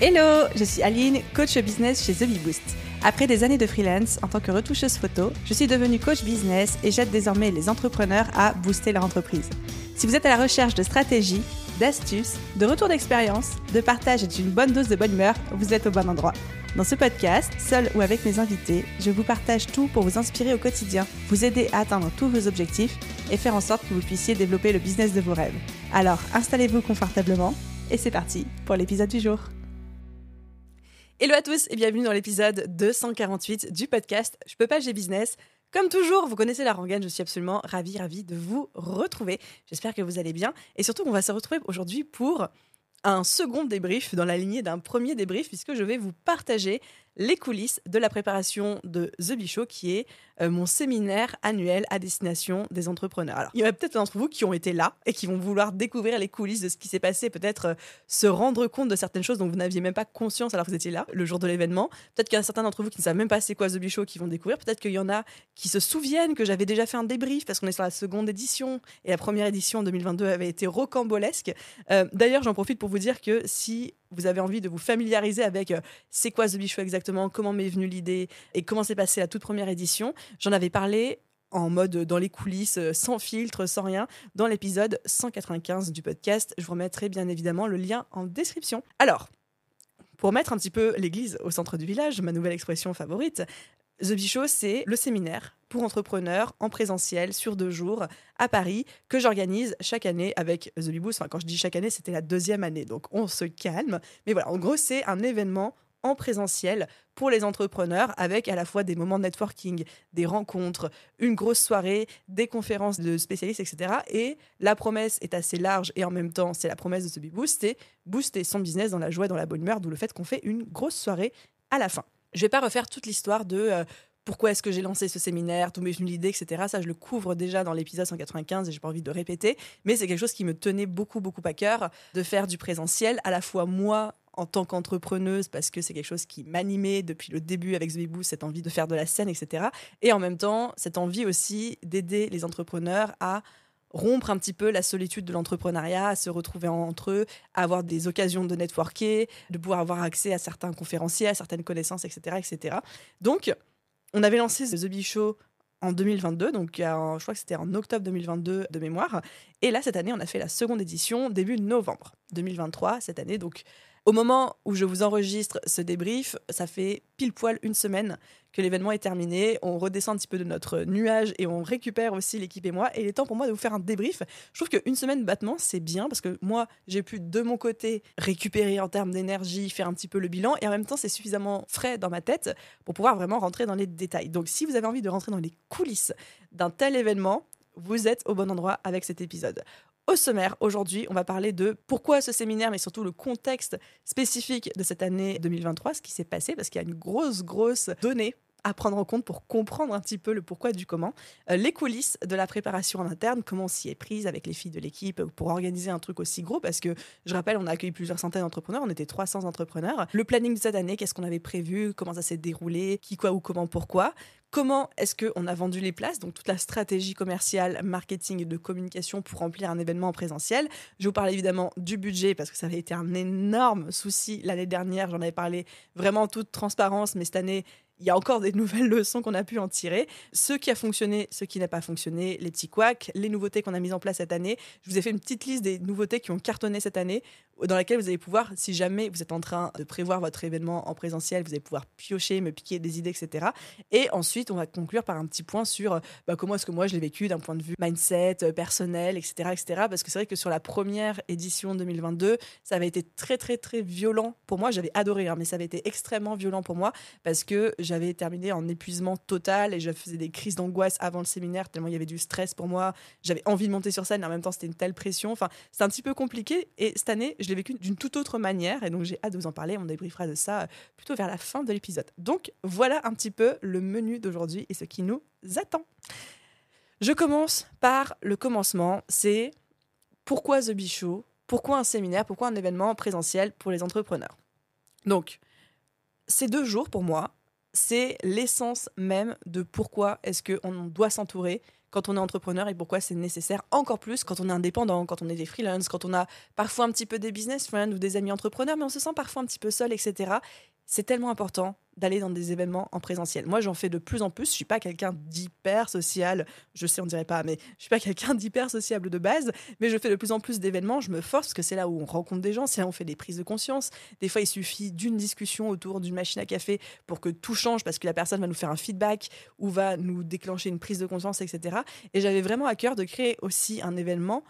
Hello, je suis Aline, coach business chez The Bee Boost. Après des années de freelance en tant que retoucheuse photo, je suis devenue coach business et j'aide désormais les entrepreneurs à booster leur entreprise. Si vous êtes à la recherche de stratégies, d'astuces, de retours d'expérience, de partage et d'une bonne dose de bonne humeur, vous êtes au bon endroit. Dans ce podcast, seul ou avec mes invités, je vous partage tout pour vous inspirer au quotidien, vous aider à atteindre tous vos objectifs et faire en sorte que vous puissiez développer le business de vos rêves. Alors, installez-vous confortablement et c'est parti pour l'épisode du jour. Hello à tous et bienvenue dans l'épisode 248 du podcast Je peux pas, j'ai business. Comme toujours, vous connaissez la rengaine, je suis absolument ravie de vous retrouver. J'espère que vous allez bien et surtout qu'on va se retrouver aujourd'hui pour un second débrief dans la lignée d'un premier débrief puisque je vais vous partager les coulisses de la préparation de The Bee Show qui est mon séminaire annuel à destination des entrepreneurs. Alors, il y en a peut-être d'entre vous qui ont été là et qui vont vouloir découvrir les coulisses de ce qui s'est passé, peut-être se rendre compte de certaines choses dont vous n'aviez même pas conscience alors que vous étiez là le jour de l'événement. Peut-être qu'il y en a certains d'entre vous qui ne savent même pas c'est quoi The Bee Show qui vont découvrir. Peut-être qu'il y en a qui se souviennent que j'avais déjà fait un débrief parce qu'on est sur la seconde édition et la première édition en 2022 avait été rocambolesque. D'ailleurs, j'en profite pour vous dire que si vous avez envie de vous familiariser avec c'est quoi The Bee Show exactement, comment m'est venue l'idée et comment s'est passée la toute première édition, j'en avais parlé en mode dans les coulisses, sans filtre, sans rien, dans l'épisode 195 du podcast. Je vous remettrai bien évidemment le lien en description. Alors, pour mettre un petit peu l'église au centre du village, ma nouvelle expression favorite, The Bee Show, c'est le séminaire pour entrepreneurs en présentiel sur 2 jours à Paris que j'organise chaque année avec The Bee Boost. Enfin, quand je dis chaque année, c'était la 2e année, donc on se calme. Mais voilà, en gros, c'est un événement en présentiel pour les entrepreneurs avec à la fois des moments de networking, des rencontres, une grosse soirée, des conférences de spécialistes, etc. Et la promesse est assez large et en même temps, c'est la promesse de The Bee Boost, c'est booster son business dans la joie et dans la bonne humeur, d'où le fait qu'on fait une grosse soirée à la fin. Je ne vais pas refaire toute l'histoire de pourquoi est-ce que j'ai lancé ce séminaire, d'où m'est venue l'idée, etc. Ça, je le couvre déjà dans l'épisode 195 et je n'ai pas envie de répéter. Mais c'est quelque chose qui me tenait beaucoup à cœur de faire du présentiel, à la fois moi en tant qu'entrepreneuse, parce que c'est quelque chose qui m'animait depuis le début avec The Bee Boost, cette envie de faire de la scène, etc. Et en même temps, cette envie aussi d'aider les entrepreneurs à rompre un petit peu la solitude de l'entrepreneuriat, à se retrouver entre eux, à avoir des occasions de networker, de pouvoir avoir accès à certains conférenciers, à certaines connaissances, etc. etc. Donc, on avait lancé The Bee Show en 2022, donc je crois que c'était en octobre 2022 de mémoire. Et là, cette année, on a fait la seconde édition début novembre 2023, cette année. Donc, au moment où je vous enregistre ce débrief, ça fait pile poil une semaine que l'événement est terminé. On redescend un petit peu de notre nuage et on récupère aussi l'équipe et moi. Et il est temps pour moi de vous faire un débrief. Je trouve qu'une semaine de battement, c'est bien parce que moi, j'ai pu de mon côté récupérer en termes d'énergie, faire un petit peu le bilan. Et en même temps, c'est suffisamment frais dans ma tête pour pouvoir vraiment rentrer dans les détails. Donc, si vous avez envie de rentrer dans les coulisses d'un tel événement, vous êtes au bon endroit avec cet épisode. Au sommaire, aujourd'hui, on va parler de pourquoi ce séminaire, mais surtout le contexte spécifique de cette année 2023, ce qui s'est passé, parce qu'il y a une grosse donnée à prendre en compte pour comprendre un petit peu le pourquoi du comment, les coulisses de la préparation en interne, comment on s'y est prise avec les filles de l'équipe pour organiser un truc aussi gros, parce que, je rappelle, on a accueilli plusieurs centaines d'entrepreneurs, on était 300 entrepreneurs. Le planning de cette année, qu'est-ce qu'on avait prévu, comment ça s'est déroulé, qui, quoi, où, comment, pourquoi. Comment est-ce qu'on a vendu les places, donc toute la stratégie commerciale, marketing et de communication pour remplir un événement en présentiel. Je vous parle évidemment du budget parce que ça avait été un énorme souci l'année dernière. J'en avais parlé vraiment en toute transparence, mais cette année, il y a encore des nouvelles leçons qu'on a pu en tirer. Ce qui a fonctionné, ce qui n'a pas fonctionné, les petits couacs, les nouveautés qu'on a mises en place cette année. Je vous ai fait une petite liste des nouveautés qui ont cartonné cette année, dans laquelle vous allez pouvoir, si jamais vous êtes en train de prévoir votre événement en présentiel, vous allez pouvoir piocher, me piquer des idées, etc. Et ensuite, on va conclure par un petit point sur comment est-ce que moi je l'ai vécu d'un point de vue mindset, personnel, etc., etc. Parce que c'est vrai que sur la première édition 2022, ça avait été très violent pour moi. J'avais adoré, mais ça avait été extrêmement violent pour moi parce que j'avais terminé en épuisement total et je faisais des crises d'angoisse avant le séminaire tellement il y avait du stress pour moi. J'avais envie de monter sur scène, mais en même temps, c'était une telle pression. Enfin, c'est un petit peu compliqué. Et cette année, je l'ai vécu d'une toute autre manière. Et donc, j'ai hâte de vous en parler. On débriefera de ça plutôt vers la fin de l'épisode. Donc, voilà un petit peu le menu d'aujourd'hui et ce qui nous attend. Je commence par le commencement. C'est pourquoi The Bee Show ? Pourquoi un séminaire ? Pourquoi un événement présentiel pour les entrepreneurs ? Donc, ces 2 jours, pour moi, c'est l'essence même de pourquoi est-ce qu'on doit s'entourer quand on est entrepreneur et pourquoi c'est nécessaire encore plus quand on est indépendant, quand on est des freelances, quand on a parfois un petit peu des business friends ou des amis entrepreneurs, mais on se sent parfois un petit peu seul, etc. C'est tellement important d'aller dans des événements en présentiel. Moi, j'en fais de plus en plus. Je suis pas quelqu'un d'hyper social. Je sais, on dirait pas, mais je suis pas quelqu'un d'hyper sociable de base. Mais je fais de plus en plus d'événements. Je me force parce que c'est là où on rencontre des gens, c'est là où on fait des prises de conscience. Des fois, il suffit d'une discussion autour d'une machine à café pour que tout change parce que la personne va nous faire un feedback ou va nous déclencher une prise de conscience, etc. Et j'avais vraiment à cœur de créer aussi un événement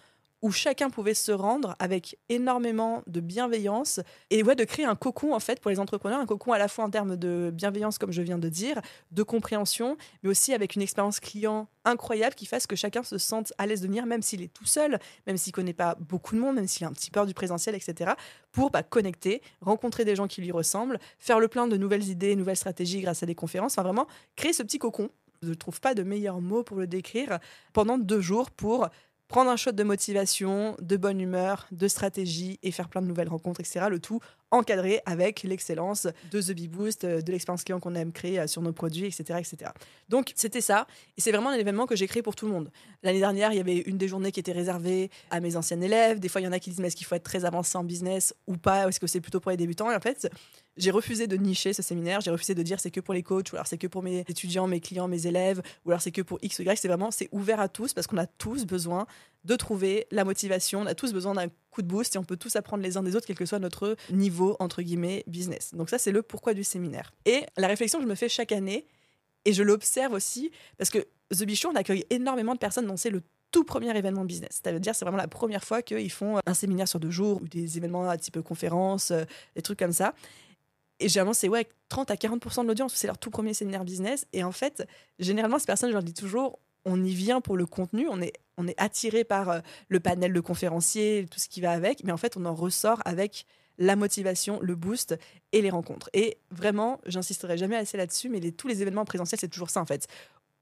où chacun pouvait se rendre avec énormément de bienveillance et de créer un cocon en fait pour les entrepreneurs, un cocon à la fois en termes de bienveillance comme je viens de dire, de compréhension, mais aussi avec une expérience client incroyable qui fasse que chacun se sente à l'aise de venir, même s'il est tout seul, même s'il connaît pas beaucoup de monde, même s'il a un petit peur du présentiel, etc. pour connecter, rencontrer des gens qui lui ressemblent, faire le plein de nouvelles idées, nouvelles stratégies grâce à des conférences, enfin vraiment créer ce petit cocon. Je ne trouve pas de meilleur mot pour le décrire pendant 2 jours pour prendre un shot de motivation, de bonne humeur, de stratégie et faire plein de nouvelles rencontres, etc. Le tout encadré avec l'excellence de The Bee Boost, de l'expérience client qu'on aime créer sur nos produits, etc., etc. Donc, c'était ça. Et c'est vraiment un événement que j'ai créé pour tout le monde. L'année dernière, il y avait une des journées qui était réservée à mes anciens élèves. Des fois, il y en a qui disent, mais est-ce qu'il faut être très avancé en business ou pas? Ou est-ce que c'est plutôt pour les débutants? Et en fait, j'ai refusé de nicher ce séminaire. J'ai refusé de dire c'est que pour les coachs, ou alors c'est que pour mes étudiants, mes clients, mes élèves, ou alors c'est que pour X ou Y. C'est ouvert à tous parce qu'on a tous besoin de trouver la motivation. On a tous besoin d'un coup de boost et on peut tous apprendre les uns des autres, quel que soit notre niveau, entre guillemets, business. Donc ça, c'est le pourquoi du séminaire. Et la réflexion que je me fais chaque année, et je l'observe aussi, parce que The Bee Show, on accueille énormément de personnes dont c'est le tout premier événement business. C'est-à-dire c'est vraiment la première fois qu'ils font un séminaire sur 2 jours ou des événements à type conférence, des trucs comme ça. Et généralement, c'est 30 à 40% de l'audience, c'est leur tout premier séminaire business. Et en fait, généralement, ces personnes, je leur dis toujours, on y vient pour le contenu, on est attiré par le panel de conférenciers, tout ce qui va avec, mais en fait, on en ressort avec la motivation, le boost et les rencontres. Et vraiment, j'insisterai jamais assez là-dessus, mais tous les événements présentiels, c'est toujours ça en fait.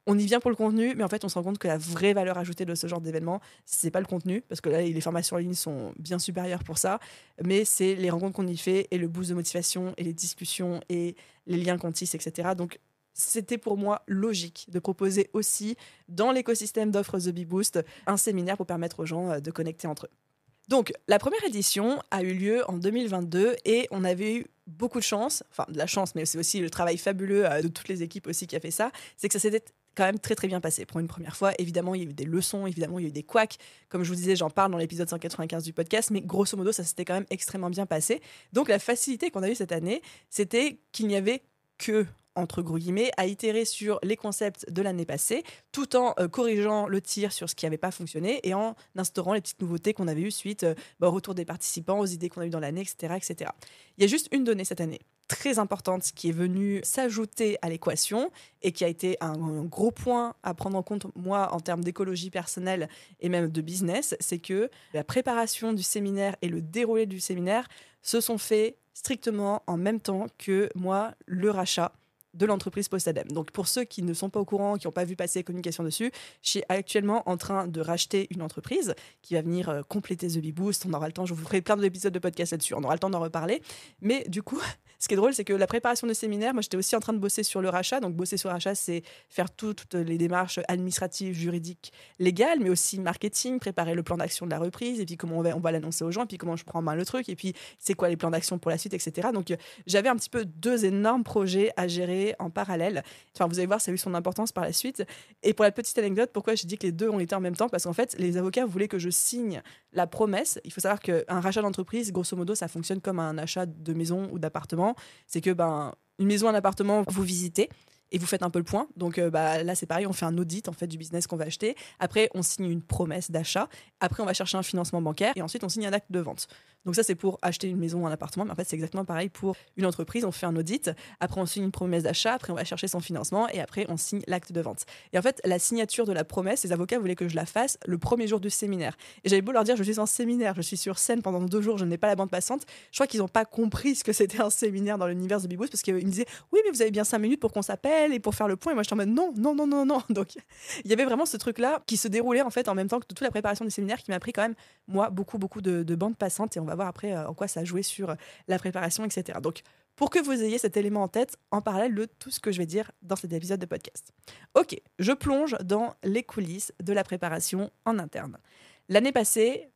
On y vient pour le contenu, mais en fait, on se rend compte que la vraie valeur ajoutée de ce genre d'événement, c'est pas le contenu, parce que là, les formations en ligne sont bien supérieures pour ça, mais c'est les rencontres qu'on y fait et le boost de motivation et les discussions et les liens qu'on tisse, etc. Donc, c'était pour moi logique de proposer aussi, dans l'écosystème d'offres The Bee Boost, un séminaire pour permettre aux gens de connecter entre eux. Donc, la première édition a eu lieu en 2022 et on avait eu beaucoup de chance, enfin de la chance, mais c'est aussi le travail fabuleux de toutes les équipes aussi qui a fait ça, c'est que ça s'était quand même très très bien passé pour une première fois. Évidemment, il y a eu des leçons, évidemment, il y a eu des couacs. Comme je vous disais, j'en parle dans l'épisode 195 du podcast, mais grosso modo, ça s'était quand même extrêmement bien passé. Donc, la facilité qu'on a eue cette année, c'était qu'il n'y avait que entre gros guillemets, à itérer sur les concepts de l'année passée, tout en corrigeant le tir sur ce qui n'avait pas fonctionné et en instaurant les petites nouveautés qu'on avait eues suite au retour des participants, aux idées qu'on a eues dans l'année, etc., etc. Il y a juste une donnée cette année très importante qui est venue s'ajouter à l'équation et qui a été un gros point à prendre en compte, moi, en termes d'écologie personnelle et même de business, c'est que la préparation du séminaire et le déroulé du séminaire se sont faits strictement en même temps que moi, le rachat de l'entreprise Postadem. Donc pour ceux qui ne sont pas au courant, qui n'ont pas vu passer la communication dessus, je suis actuellement en train de racheter une entreprise qui va venir compléter The Bee Boost. On aura le temps, je vous ferai plein d'épisodes de podcast là-dessus, on aura le temps d'en reparler. Mais du coup, ce qui est drôle, c'est que la préparation de séminaire, moi j'étais aussi en train de bosser sur le rachat. Donc bosser sur le rachat, c'est faire toutes les démarches administratives, juridiques, légales, mais aussi marketing, préparer le plan d'action de la reprise, et puis comment on va l'annoncer aux gens, et puis comment je prends en main le truc, et puis c'est quoi les plans d'action pour la suite, etc. Donc j'avais un petit peu 2 énormes projets à gérer en parallèle. Enfin, vous allez voir, ça a eu son importance par la suite. Et pour la petite anecdote, pourquoi j'ai dit que les 2 ont été en même temps? Parce qu'en fait, les avocats voulaient que je signe la promesse. Il faut savoir qu'un rachat d'entreprise, grosso modo, ça fonctionne comme un achat de maison ou d'appartement. C'est que, une maison, un appartement, vous visitez et vous faites un peu le point. Donc là, c'est pareil, on fait un audit en fait du business qu'on va acheter. Après, on signe une promesse d'achat. Après, on va chercher un financement bancaire et ensuite, on signe un acte de vente. Donc ça, c'est pour acheter une maison ou un appartement. Mais en fait, c'est exactement pareil pour une entreprise. On fait un audit. Après, on signe une promesse d'achat. Après, on va chercher son financement. Et après, on signe l'acte de vente. Et en fait, la signature de la promesse, les avocats voulaient que je la fasse le premier jour du séminaire. Et j'avais beau leur dire, je suis en séminaire, je suis sur scène pendant 2 jours, je n'ai pas la bande passante. Je crois qu'ils n'ont pas compris ce que c'était un séminaire dans l'univers de Bee Boost parce qu'ils me disaient, oui, mais vous avez bien 5 minutes pour qu'on s'appelle et pour faire le point. Et moi, j'étais en mode, non. Donc, il y avait vraiment ce truc-là qui se déroulait en fait en même temps que toute la préparation du séminaire qui m'a pris quand même, moi, beaucoup de bandes passantes. Et on va voir après en quoi ça a joué sur la préparation, etc. Donc, pour que vous ayez cet élément en tête en parallèle de tout ce que je vais dire dans cet épisode de podcast. Ok, je plonge dans les coulisses de la préparation en interne. L'année passée,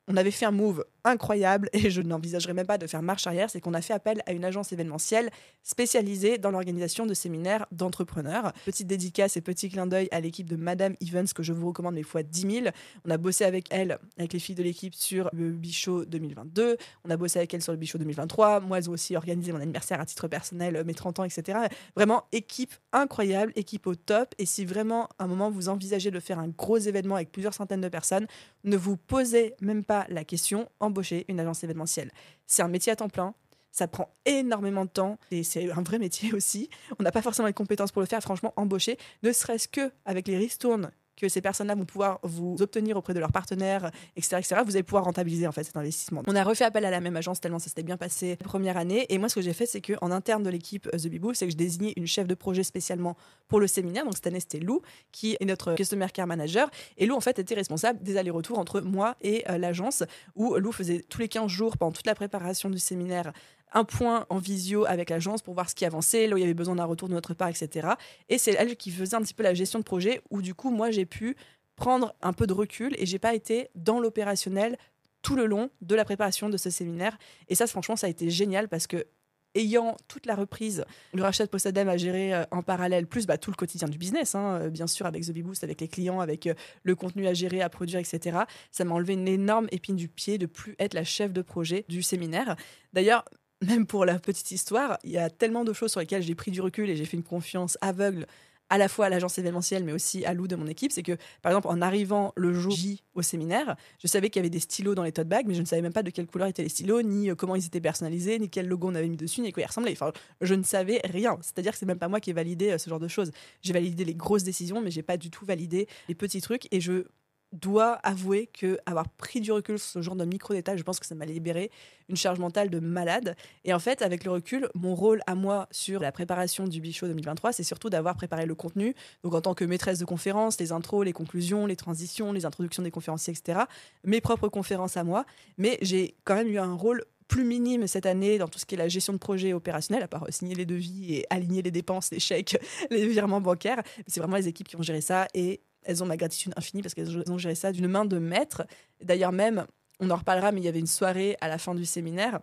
on avait fait un move incroyable et je n'envisagerais même pas de faire marche arrière, c'est qu'on a fait appel à une agence événementielle spécialisée dans l'organisation de séminaires d'entrepreneurs. Petite dédicace et petit clin d'œil à l'équipe de Madame Events que je vous recommande les fois 10 000. On a bossé avec elle, avec les filles de l'équipe sur le Bichot 2022. On a bossé avec elle sur le Bichot 2023. Moi, elles ont aussi organisé mon anniversaire à titre personnel, mes 30 ans, etc. Vraiment, équipe incroyable, équipe au top. Et si vraiment, à un moment, vous envisagez de faire un gros événement avec plusieurs centaines de personnes, ne vous posez même pas la question, embaucher une agence événementielle. C'est un métier à temps plein, ça prend énormément de temps et c'est un vrai métier aussi. On n'a pas forcément les compétences pour le faire, franchement, embaucher, ne serait-ce qu'avec les ristournes que ces personnes-là vont pouvoir vous obtenir auprès de leurs partenaires, etc., vous allez pouvoir rentabiliser en fait cet investissement. On a refait appel à la même agence tellement ça s'était bien passé la première année. Et moi, ce que j'ai fait, c'est qu'en interne de l'équipe The Bee Boost, c'est que je désignais une chef de projet spécialement pour le séminaire. Donc cette année, c'était Lou, qui est notre Customer Care Manager. Et Lou, en fait, était responsable des allers-retours entre moi et l'agence, où Lou faisait tous les 15 jours, pendant toute la préparation du séminaire, un point en visio avec l'agence pour voir ce qui avançait, là où il y avait besoin d'un retour de notre part, etc. Et c'est elle qui faisait un petit peu la gestion de projet, où du coup, moi, j'ai pu prendre un peu de recul et j'ai pas été dans l'opérationnel tout le long de la préparation de ce séminaire. Et ça, franchement, ça a été génial parce que ayant toute la reprise, le rachat de Postadem à gérer en parallèle, plus tout le quotidien du business, bien sûr, avec The Bee Boost, avec les clients, avec le contenu à gérer, à produire, etc. Ça m'a enlevé une énorme épine du pied de plus être la chef de projet du séminaire. D'ailleurs, même pour la petite histoire, il y a tellement de choses sur lesquelles j'ai pris du recul et j'ai fait une confiance aveugle à la fois à l'agence événementielle, mais aussi à Lou de mon équipe. C'est que, par exemple, en arrivant le jour J au séminaire, je savais qu'il y avait des stylos dans les tote bags, mais je ne savais même pas de quelle couleur étaient les stylos, ni comment ils étaient personnalisés, ni quel logo on avait mis dessus, ni à quoi ils ressemblaient. Enfin, je ne savais rien. C'est-à-dire que c'est même pas moi qui ai validé ce genre de choses. J'ai validé les grosses décisions, mais j'ai pas du tout validé les petits trucs. Et je dois avouer que avoir pris du recul sur ce genre de micro-détails, je pense que ça m'a libéré une charge mentale de malade. Et en fait, avec le recul, mon rôle à moi sur la préparation du Bichot 2023, c'est surtout d'avoir préparé le contenu. Donc en tant que maîtresse de conférence, les intros, les conclusions, les transitions, les introductions des conférenciers, etc. Mes propres conférences à moi. Mais j'ai quand même eu un rôle plus minime cette année dans tout ce qui est la gestion de projet opérationnel, à part signer les devis et aligner les dépenses, les chèques, les virements bancaires. C'est vraiment les équipes qui ont géré ça et elles ont ma gratitude infinie parce qu'elles ont géré ça d'une main de maître. D'ailleurs même, on en reparlera, mais il y avait une soirée à la fin du séminaire.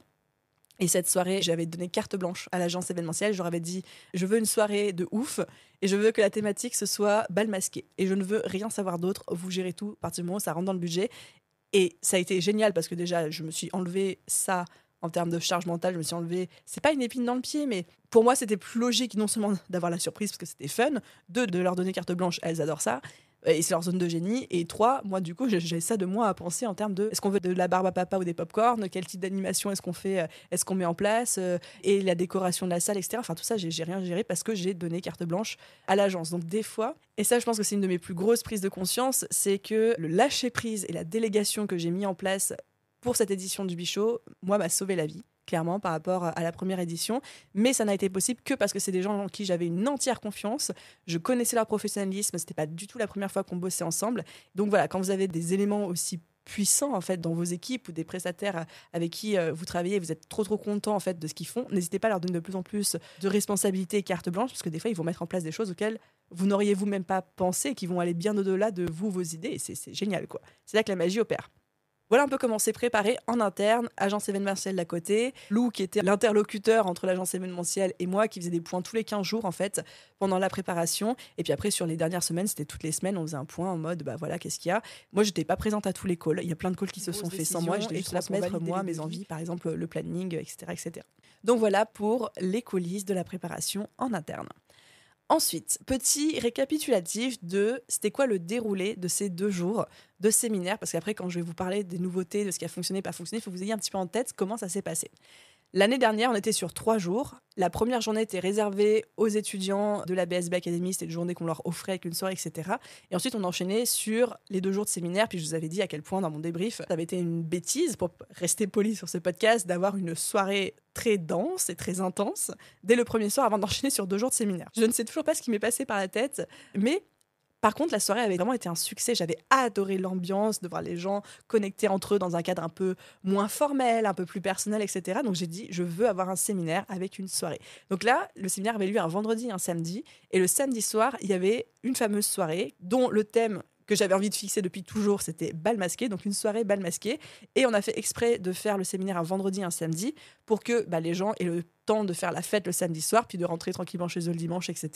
Et cette soirée, j'avais donné carte blanche à l'agence événementielle. Je leur avais dit, je veux une soirée de ouf et je veux que la thématique, ce soit bal masqué. Et je ne veux rien savoir d'autre. Vous gérez tout, à partir du moment où ça rentre dans le budget. Et ça a été génial parce que déjà, je me suis enlevé ça en termes de charge mentale. Je me suis enlevé, c'est pas une épine dans le pied, mais pour moi, c'était plus logique non seulement d'avoir la surprise parce que c'était fun, de leur donner carte blanche, elles adorent ça. Et c'est leur zone de génie. Et 3, moi, du coup, j'ai ça de moi à penser en termes de est-ce qu'on veut de la barbe à papa ou des pop-corn, quel type d'animation est-ce qu'on fait, est-ce qu'on met en place, et la décoration de la salle, etc. Enfin, tout ça, j'ai rien géré parce que j'ai donné carte blanche à l'agence. Donc, des fois, et ça, je pense que c'est une de mes plus grosses prises de conscience, c'est que le lâcher-prise et la délégation que j'ai mis en place pour cette édition du Bichot, moi, m'a sauvé la vie, clairement, par rapport à la première édition. Mais ça n'a été possible que parce que c'est des gens en qui j'avais une entière confiance. Je connaissais leur professionnalisme. C'était pas du tout la première fois qu'on bossait ensemble. Donc voilà, quand vous avez des éléments aussi puissants en fait dans vos équipes ou des prestataires avec qui vous travaillez, vous êtes trop content en fait de ce qu'ils font, n'hésitez pas à leur donner de plus en plus de responsabilités et carte blanche parce que des fois ils vont mettre en place des choses auxquelles vous n'auriez vous même pas pensé et qui vont aller bien au-delà de vous, vos idées, et c'est génial quoi. C'est là que la magie opère. Voilà un peu comment c'est préparé en interne, agence événementielle d'à côté, Lou qui était l'interlocuteur entre l'agence événementielle et moi qui faisait des points tous les 15 jours en fait pendant la préparation, et puis après sur les dernières semaines c'était toutes les semaines on faisait un point en mode voilà qu'est-ce qu'il y a. Moi j'étais pas présente à tous les calls, il y a plein de calls qui se sont faits sans moi, je devais transmettre moi mes envies, par exemple le planning, etc. Donc voilà pour les coulisses de la préparation en interne. Ensuite, petit récapitulatif de c'était quoi le déroulé de ces 2 jours de séminaire, parce qu'après quand je vais vous parler des nouveautés, de ce qui a fonctionné, pas fonctionné, il faut que vous ayez un petit peu en tête comment ça s'est passé. L'année dernière, on était sur 3 jours. La première journée était réservée aux étudiants de la BSB Academy. C'était une journée qu'on leur offrait avec une soirée, etc. Et ensuite, on enchaînait sur les 2 jours de séminaire. Puis je vous avais dit à quel point, dans mon débrief, ça avait été une bêtise, pour rester poli sur ce podcast, d'avoir une soirée très dense et très intense dès le premier soir avant d'enchaîner sur 2 jours de séminaire. Je ne sais toujours pas ce qui m'est passé par la tête, mais Par contre, la soirée avait vraiment été un succès. J'avais adoré l'ambiance, de voir les gens connectés entre eux dans un cadre un peu moins formel, un peu plus personnel, etc. Donc j'ai dit, je veux avoir un séminaire avec une soirée. Donc là, le séminaire avait lieu un vendredi et un samedi. Et le samedi soir, il y avait une fameuse soirée dont le thème que j'avais envie de fixer depuis toujours, c'était bal masqué, donc une soirée bal masqué. Et on a fait exprès de faire le séminaire un vendredi et un samedi pour que les gens aient le temps de faire la fête le samedi soir, puis de rentrer tranquillement chez eux le dimanche, etc.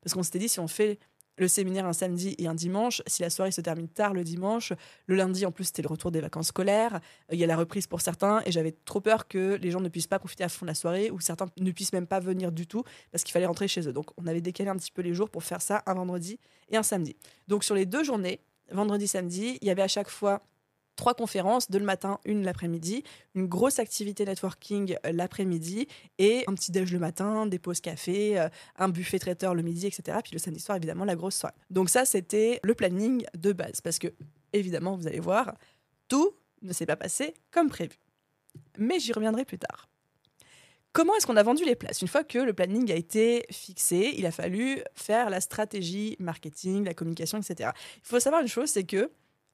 Parce qu'on s'était dit, si on fait le séminaire un samedi et un dimanche, si la soirée se termine tard le dimanche, le lundi en plus c'était le retour des vacances scolaires, il y a la reprise pour certains et j'avais trop peur que les gens ne puissent pas profiter à fond de la soirée ou certains ne puissent même pas venir du tout parce qu'il fallait rentrer chez eux. Donc on avait décalé un petit peu les jours pour faire ça un vendredi et un samedi. Donc sur les 2 journées, vendredi, samedi, il y avait à chaque fois 3 conférences, 2 le matin, 1 l'après-midi, une grosse activité networking l'après-midi et un petit déj le matin, des pauses café, un buffet traiteur le midi, etc. Puis le samedi soir, évidemment, la grosse soirée. Donc ça, c'était le planning de base parce que, évidemment, vous allez voir, tout ne s'est pas passé comme prévu. Mais j'y reviendrai plus tard. Comment est-ce qu'on a vendu les places ? Une fois que le planning a été fixé, il a fallu faire la stratégie marketing, la communication, etc. Il faut savoir une chose, c'est que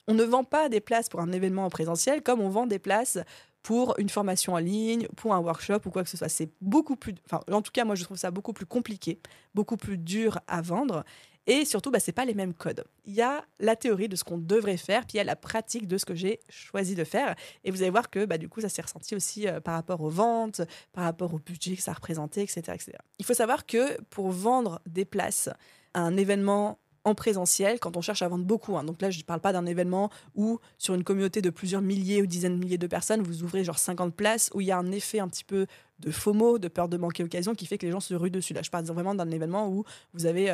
on ne vend pas des places pour un événement en présentiel comme on vend des places pour une formation en ligne, pour un workshop ou quoi que ce soit. C'est beaucoup plus... en tout cas, moi, je trouve ça beaucoup plus compliqué, beaucoup plus dur à vendre. Et surtout, c'est pas les mêmes codes. Il y a la théorie de ce qu'on devrait faire, puis il y a la pratique de ce que j'ai choisi de faire. Et vous allez voir que du coup, ça s'est ressenti aussi par rapport aux ventes, par rapport au budget que ça représentait, etc., etc. Il faut savoir que pour vendre des places à un événement en présentiel, quand on cherche à vendre beaucoup, donc là je ne parle pas d'un événement où sur une communauté de plusieurs milliers ou dizaines de milliers de personnes, vous ouvrez genre 50 places, où il y a un effet un petit peu de FOMO, de peur de manquer l'occasion, qui fait que les gens se ruent dessus. Là je parle vraiment d'un événement où vous avez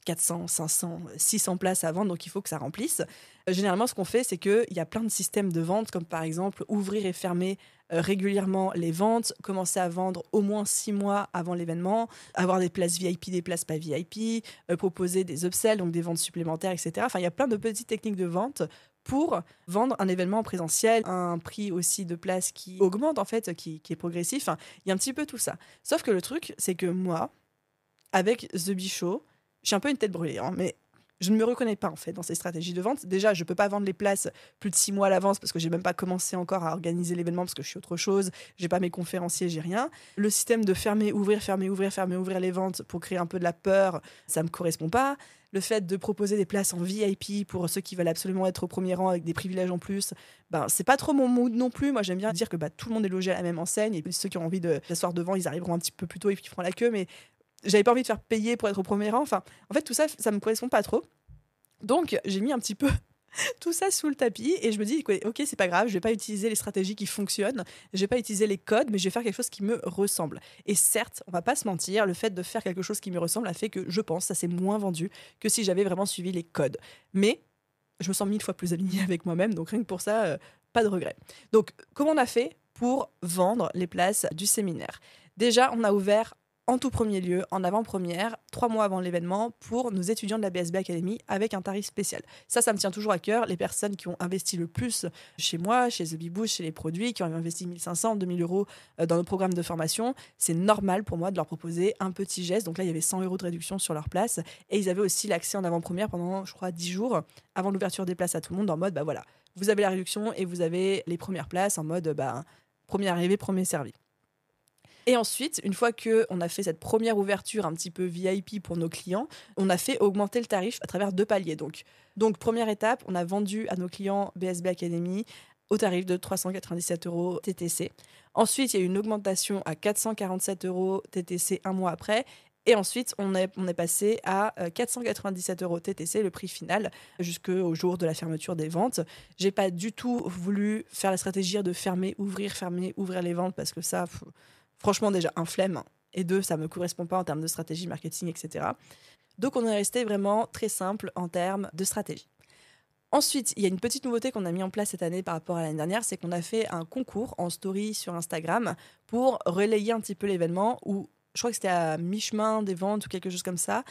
400, 500, 600 places à vendre, donc il faut que ça remplisse. Généralement, ce qu'on fait, c'est qu'il y a plein de systèmes de vente, comme par exemple ouvrir et fermer régulièrement les ventes, commencer à vendre au moins 6 mois avant l'événement, avoir des places VIP, des places pas VIP, proposer des upsells, donc des ventes supplémentaires, etc. Enfin, il y a plein de petites techniques de vente pour vendre un événement en présentiel, un prix aussi de place qui augmente, en fait, qui est progressif. Enfin, il y a un petit peu tout ça. Sauf que le truc, c'est que moi, avec The Bee Show, j'ai un peu une tête brûlée, mais je ne me reconnais pas en fait dans ces stratégies de vente. Déjà, je ne peux pas vendre les places plus de 6 mois à l'avance parce que j'ai même pas commencé encore à organiser l'événement parce que je suis autre chose. J'ai pas mes conférenciers, j'ai rien. Le système de fermer, ouvrir, fermer, ouvrir, fermer, ouvrir les ventes pour créer un peu de la peur, ça me correspond pas. Le fait de proposer des places en VIP pour ceux qui veulent absolument être au premier rang avec des privilèges en plus, c'est pas trop mon mood non plus. Moi, j'aime bien dire que tout le monde est logé à la même enseigne et puis ceux qui ont envie de s'asseoir devant, ils arriveront un petit peu plus tôt et puis ils feront la queue, mais j'avais pas envie de faire payer pour être au premier rang. Enfin, en fait, tout ça, ça me correspond pas trop. Donc, j'ai mis un petit peu tout ça sous le tapis et je me dis, ok, c'est pas grave, je vais pas utiliser les stratégies qui fonctionnent, je vais pas utiliser les codes, mais je vais faire quelque chose qui me ressemble. Et certes, on va pas se mentir, le fait de faire quelque chose qui me ressemble a fait que je pense ça s'est moins vendu que si j'avais vraiment suivi les codes. Mais je me sens 1000 fois plus alignée avec moi-même, donc rien que pour ça, pas de regret. Donc, comment on a fait pour vendre les places du séminaire ? Déjà, on a ouvert en tout premier lieu, en avant-première, 3 mois avant l'événement, pour nos étudiants de la BSB Academy avec un tarif spécial. Ça me tient toujours à cœur. Les personnes qui ont investi le plus chez moi, chez The Bee Boost, chez les produits, qui ont investi 1 500, 2 000 euros dans nos programmes de formation, c'est normal pour moi de leur proposer un petit geste. Donc là, il y avait 100 euros de réduction sur leur place. Et ils avaient aussi l'accès en avant-première pendant, je crois, 10 jours avant l'ouverture des places à tout le monde, en mode, voilà, vous avez la réduction et vous avez les premières places en mode, premier arrivé, premier servi. Et ensuite, une fois qu'on a fait cette première ouverture un petit peu VIP pour nos clients, on a fait augmenter le tarif à travers 2 paliers. Donc première étape, on a vendu à nos clients BSB Academy au tarif de 397 euros TTC. Ensuite, il y a eu une augmentation à 447 euros TTC 1 mois après. Et ensuite, on est passé à 497 euros TTC, le prix final, jusqu'au jour de la fermeture des ventes. J'ai pas du tout voulu faire la stratégie de fermer, ouvrir les ventes parce que ça... Franchement, déjà, un flemme. Et 2, ça ne me correspond pas en termes de stratégie, marketing, etc. Donc, on est resté vraiment très simple en termes de stratégie. Ensuite, il y a une petite nouveauté qu'on a mis en place cette année par rapport à l'année dernière, c'est qu'on a fait un concours en story sur Instagram pour relayer un petit peu l'événement où, je crois que c'était à mi-chemin des ventes ou quelque chose comme ça,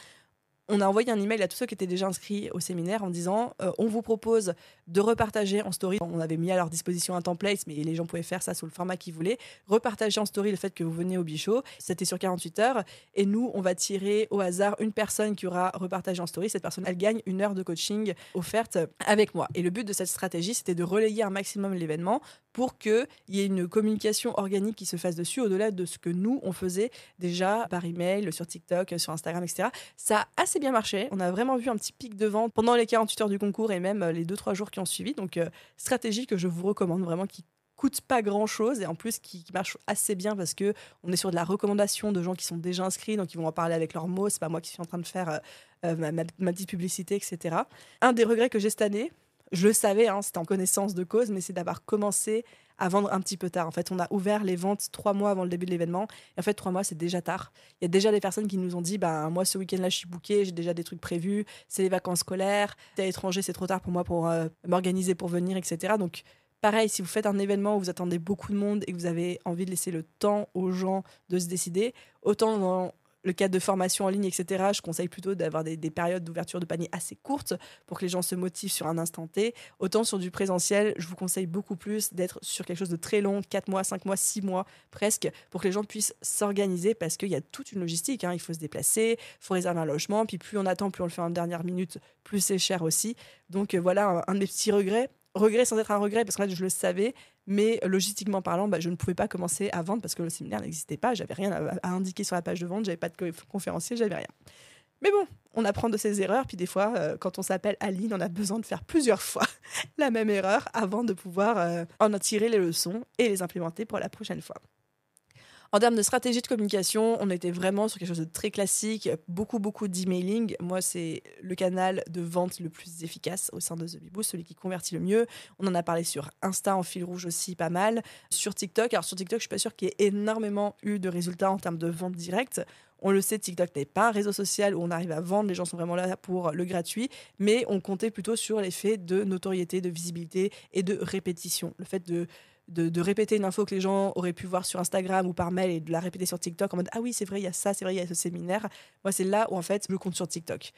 on a envoyé un email à tous ceux qui étaient déjà inscrits au séminaire en disant on vous propose de repartager en story. On avait mis à leur disposition un template, mais les gens pouvaient faire ça sous le format qu'ils voulaient. Repartager en story le fait que vous venez au Bichot. C'était sur 48 heures. Et nous, on va tirer au hasard une personne qui aura repartagé en story. Cette personne, elle gagne 1 heure de coaching offerte avec moi. Et le but de cette stratégie, c'était de relayer un maximum l'événement pour qu'il y ait une communication organique qui se fasse dessus, au-delà de ce que nous, on faisait déjà par email, sur TikTok, sur Instagram, etc. Ça a assez bien marché. On a vraiment vu un petit pic de vente pendant les 48 heures du concours et même les 2-3 jours qui ont suivi. Donc, stratégie que je vous recommande vraiment, qui coûte pas grand-chose et en plus qui marche assez bien parce que on est sur de la recommandation de gens qui sont déjà inscrits, donc ils vont en parler avec leurs mots. C'est pas moi qui suis en train de faire ma petite publicité, etc. Un des regrets que j'ai cette année, je le savais, c'était en connaissance de cause, mais c'est d'avoir commencé à vendre un petit peu tard. En fait, on a ouvert les ventes 3 mois avant le début de l'événement. Et en fait, 3 mois, c'est déjà tard. Il y a déjà des personnes qui nous ont dit moi, ce week-end-là, je suis bookée, j'ai déjà des trucs prévus, c'est les vacances scolaires, t'es à l'étranger, c'est trop tard pour moi pour m'organiser pour venir, etc. Donc, pareil, si vous faites un événement où vous attendez beaucoup de monde et que vous avez envie de laisser le temps aux gens de se décider, autant dans le cadre de formation en ligne, etc., je conseille plutôt d'avoir des périodes d'ouverture de panier assez courtes pour que les gens se motivent sur un instant T. Autant sur du présentiel, je vous conseille beaucoup plus d'être sur quelque chose de très long, 4 mois, 5 mois, 6 mois presque, pour que les gens puissent s'organiser parce qu'il y a toute une logistique. Il faut se déplacer, il faut réserver un logement, puis plus on attend, plus on le fait en dernière minute, plus c'est cher aussi. Donc voilà, un de mes petits regrets. Regret sans être un regret, parce que là, je le savais, mais logistiquement parlant, je ne pouvais pas commencer à vendre parce que le séminaire n'existait pas, j'avais rien à indiquer sur la page de vente, j'avais pas de conférencier, j'avais rien. Mais bon, on apprend de ses erreurs, puis des fois, quand on s'appelle Aline, on a besoin de faire plusieurs fois la même erreur avant de pouvoir en tirer les leçons et les implémenter pour la prochaine fois. En termes de stratégie de communication, on était vraiment sur quelque chose de très classique, beaucoup d'emailing. Moi, c'est le canal de vente le plus efficace au sein de The Bee Boost, celui qui convertit le mieux. On en a parlé sur Insta en fil rouge aussi, pas mal. Sur TikTok, alors sur TikTok, je suis pas sûre qu'il y ait énormément eu de résultats en termes de vente directe. On le sait, TikTok n'est pas un réseau social où on arrive à vendre, les gens sont vraiment là pour le gratuit, mais on comptait plutôt sur l'effet de notoriété, de visibilité et de répétition. Le fait de répéter une info que les gens auraient pu voir sur Instagram ou par mail et de la répéter sur TikTok en mode ah oui c'est vrai il y a ça, c'est vrai il y a ce séminaire. Moi c'est là où en fait je compte sur TikTok.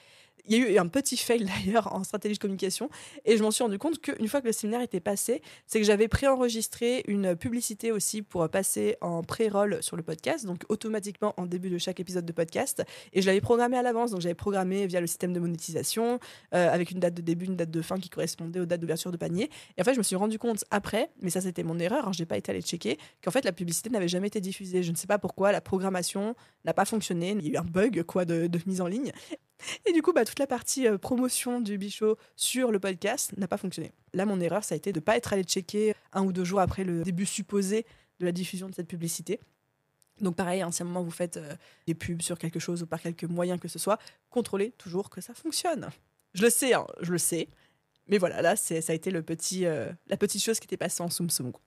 Il y a eu un petit fail d'ailleurs en stratégie de communication et je m'en suis rendu compte qu'une fois que le séminaire était passé, c'est que j'avais préenregistré une publicité aussi pour passer en pré-roll sur le podcast, donc automatiquement en début de chaque épisode de podcast, et je l'avais programmé à l'avance, donc j'avais programmé via le système de monétisation avec une date de début, une date de fin qui correspondait aux dates d'ouverture de panier. Et en fait je me suis rendu compte après, mais ça c'était mon erreur, je n'ai pas été allée checker, qu'en fait la publicité n'avait jamais été diffusée. Je ne sais pas pourquoi, la programmation n'a pas fonctionné, il y a eu un bug de mise en ligne. Et du coup, toute la partie promotion du Bichot sur le podcast n'a pas fonctionné. Là, mon erreur, ça a été de ne pas être allé checker 1 ou 2 jours après le début supposé de la diffusion de cette publicité. Donc pareil, si à un moment vous faites des pubs sur quelque chose ou par quelque moyen que ce soit, contrôlez toujours que ça fonctionne. Je le sais, je le sais. Mais voilà, là, ça a été la petite chose qui était passée en soum-soum, quoi.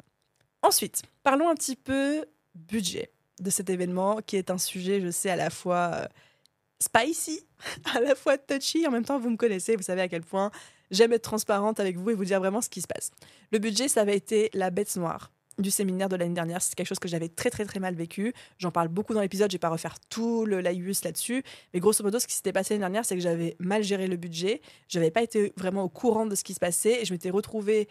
Ensuite, parlons un petit peu budget de cet événement, qui est un sujet, je sais, à la fois spicy, à la fois touchy. En même temps, vous me connaissez, vous savez à quel point j'aime être transparente avec vous et vous dire vraiment ce qui se passe. Le budget, ça avait été la bête noire du séminaire de l'année dernière. C'est quelque chose que j'avais très très très mal vécu. J'en parle beaucoup dans l'épisode, je vais pas refaire tout le laïus là-dessus. Mais grosso modo, ce qui s'était passé l'année dernière, c'est que j'avais mal géré le budget. J'avais pas été vraiment au courant de ce qui se passait et je m'étais retrouvée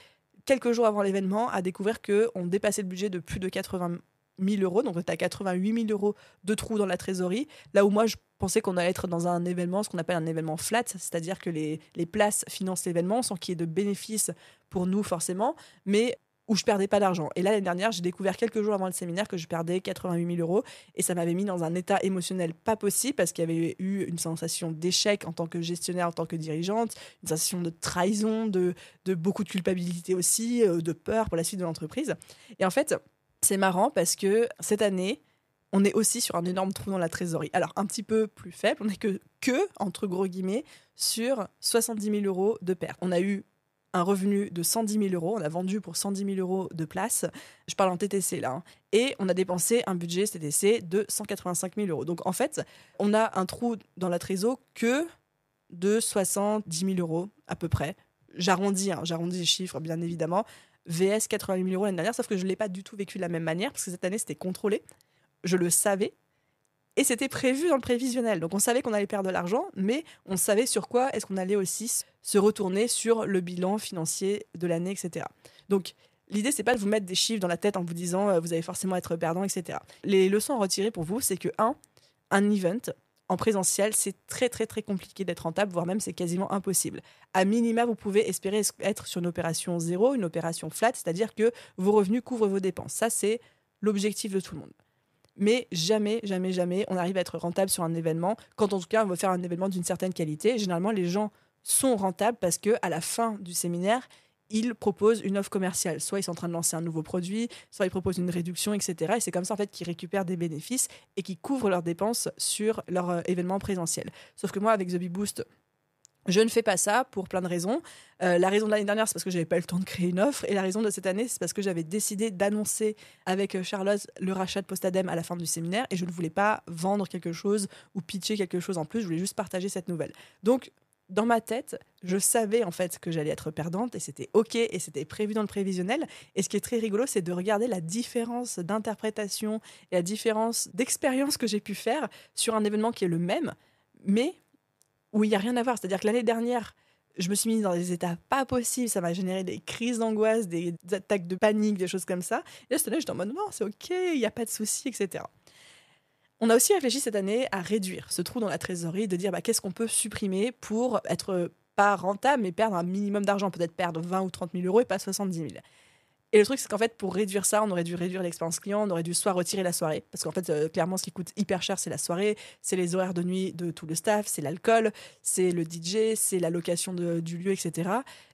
quelques jours avant l'événement à découvrir qu'on dépassait le budget de plus de 80 000 euros. Donc, on était à 88 000 euros de trous dans la trésorerie. Là où moi, je pensais qu'on allait être dans un événement, ce qu'on appelle un événement flat, c'est-à-dire que les places financent l'événement sans qu'il y ait de bénéfices pour nous forcément, mais où je perdais pas d'argent. Et là, l'année dernière, j'ai découvert quelques jours avant le séminaire que je perdais 88 000 euros et ça m'avait mis dans un état émotionnel pas possible parce qu'il y avait eu une sensation d'échec en tant que gestionnaire, en tant que dirigeante, une sensation de trahison, de beaucoup de culpabilité aussi, de peur pour la suite de l'entreprise. Et en fait, c'est marrant parce que cette année, on est aussi sur un énorme trou dans la trésorerie. Alors, un petit peu plus faible, on n'est que entre gros guillemets, sur 70 000 euros de perte. On a eu un revenu de 110 000 euros, on a vendu pour 110 000 euros de place, je parle en TTC là, et on a dépensé un budget TTC de 185 000 euros. Donc en fait, on a un trou dans la trésor que de 70 000 euros à peu près. J'arrondis les chiffres bien évidemment, VS 88 000 euros l'année dernière, sauf que je ne l'ai pas du tout vécu de la même manière, parce que cette année c'était contrôlé, je le savais, Et c'était prévu dans le prévisionnel. Donc on savait qu'on allait perdre de l'argent, mais on savait sur quoi est-ce qu'on allait aussi se retourner sur le bilan financier de l'année, etc. Donc l'idée, c'est pas de vous mettre des chiffres dans la tête en vous disant vous allez forcément être perdant, etc. Les leçons à retirer pour vous, c'est que un event en présentiel, c'est très très très compliqué d'être rentable, voire même c'est quasiment impossible. À minima, vous pouvez espérer être sur une opération zéro, une opération flat, c'est-à-dire que vos revenus couvrent vos dépenses. Ça, c'est l'objectif de tout le monde. Mais jamais, jamais, jamais, on arrive à être rentable sur un événement, quand en tout cas on veut faire un événement d'une certaine qualité. Généralement, les gens sont rentables parce qu'à la fin du séminaire, ils proposent une offre commerciale. Soit ils sont en train de lancer un nouveau produit, soit ils proposent une réduction, etc. Et c'est comme ça en fait qu'ils récupèrent des bénéfices et qu'ils couvrent leurs dépenses sur leur événement présentiel. Sauf que moi, avec The Bee Boost, je ne fais pas ça pour plein de raisons. La raison de l'année dernière, c'est parce que je n'avais pas eu le temps de créer une offre. Et la raison de cette année, c'est parce que j'avais décidé d'annoncer avec Charlotte le rachat de Postadem à la fin du séminaire. Et je ne voulais pas vendre quelque chose ou pitcher quelque chose en plus. Je voulais juste partager cette nouvelle. Donc, dans ma tête, je savais en fait que j'allais être perdante et c'était OK et c'était prévu dans le prévisionnel. Et ce qui est très rigolo, c'est de regarder la différence d'interprétation et la différence d'expérience que j'ai pu faire sur un événement qui est le même, mais où il n'y a rien à voir. C'est-à-dire que l'année dernière, je me suis mise dans des états pas possibles, ça m'a généré des crises d'angoisse, des attaques de panique, des choses comme ça. Et là, cette année, j'étais en mode non, c'est OK, il n'y a pas de souci, etc. On a aussi réfléchi cette année à réduire ce trou dans la trésorerie, de dire qu'est-ce qu'on peut supprimer pour être pas rentable, mais perdre un minimum d'argent, peut-être perdre 20 ou 30 000 euros et pas 70 000. Et le truc, c'est qu'en fait, pour réduire ça, on aurait dû réduire l'expérience client, on aurait dû soit retirer la soirée, parce qu'en fait, clairement, ce qui coûte hyper cher, c'est la soirée, c'est les horaires de nuit de tout le staff, c'est l'alcool, c'est le DJ, c'est la location du lieu, etc.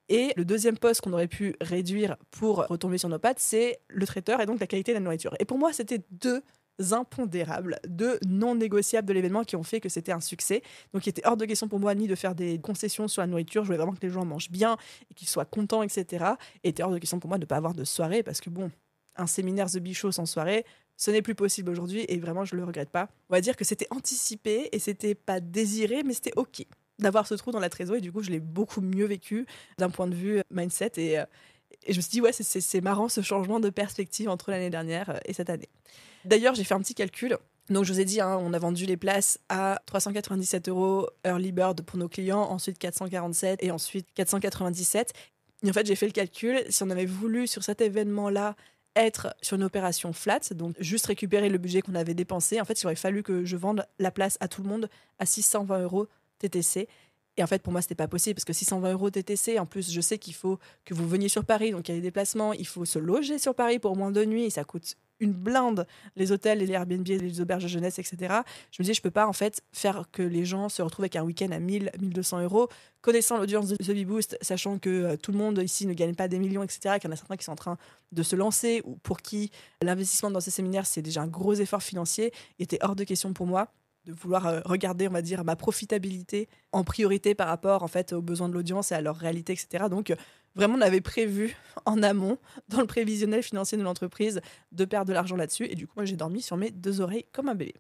Et le deuxième poste qu'on aurait pu réduire pour retomber sur nos pattes, c'est le traiteur et donc la qualité de la nourriture. Et pour moi, c'était deux impondérables, deux non négociables de l'événement qui ont fait que c'était un succès. Donc il était hors de question pour moi ni de faire des concessions sur la nourriture, je voulais vraiment que les gens mangent bien et qu'ils soient contents, etc. Et il était hors de question pour moi de ne pas avoir de soirée parce que bon, un séminaire The Bee Show sans soirée, ce n'est plus possible aujourd'hui et vraiment je le regrette pas. On va dire que c'était anticipé et c'était pas désiré, mais c'était OK d'avoir ce trou dans la trésorerie et du coup je l'ai beaucoup mieux vécu d'un point de vue mindset et je me suis dit, ouais, c'est marrant ce changement de perspective entre l'année dernière et cette année. D'ailleurs, j'ai fait un petit calcul. Donc, je vous ai dit, on a vendu les places à 397 € early bird pour nos clients, ensuite 447 et ensuite 497. Et en fait, j'ai fait le calcul. Si on avait voulu, sur cet événement-là, être sur une opération flat, donc juste récupérer le budget qu'on avait dépensé, en fait, il aurait fallu que je vende la place à tout le monde à 620 € TTC. Et en fait, pour moi, c'était pas possible parce que 620 € TTC, en plus, je sais qu'il faut que vous veniez sur Paris, donc il y a des déplacements, il faut se loger sur Paris pour au moins 2 nuits, et ça coûte une blinde, les hôtels, les Airbnb, les auberges de jeunesse, etc. Je me dis, je peux pas en fait faire que les gens se retrouvent avec un week-end à 1000, 1200 €, connaissant l'audience de The Bee Boost, sachant que tout le monde ici ne gagne pas des millions, etc., qu'il y en a certains qui sont en train de se lancer, ou pour qui l'investissement dans ces séminaires, c'est déjà un gros effort financier, il était hors de question pour moi de vouloir regarder, on va dire, ma profitabilité en priorité par rapport en fait aux besoins de l'audience et à leur réalité, etc. Donc vraiment, on avait prévu en amont, dans le prévisionnel financier de l'entreprise, de perdre de l'argent là-dessus. Et du coup, moi, j'ai dormi sur mes 2 oreilles comme un bébé.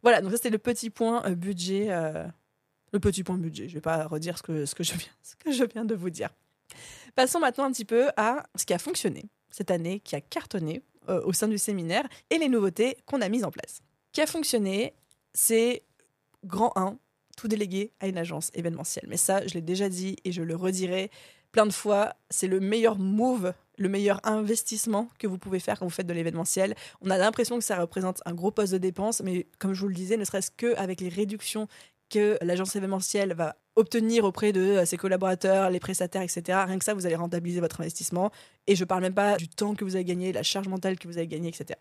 Voilà, donc ça, c'était le petit point budget. Le petit point budget. Je ne vais pas redire ce que je viens de vous dire. Passons maintenant un petit peu à ce qui a fonctionné cette année, qui a cartonné au sein du séminaire et les nouveautés qu'on a mises en place. Qui a fonctionné, c'est grand 1, tout délégué à une agence événementielle. Mais ça, je l'ai déjà dit et je le redirai plein de fois, c'est le meilleur move, le meilleur investissement que vous pouvez faire quand vous faites de l'événementiel. On a l'impression que ça représente un gros poste de dépense, mais comme je vous le disais, ne serait-ce qu'avec les réductions que l'agence événementielle va obtenir auprès de ses collaborateurs, les prestataires, etc. Rien que ça, vous allez rentabiliser votre investissement. Et je ne parle même pas du temps que vous allez gagner, la charge mentale que vous allez gagner, etc.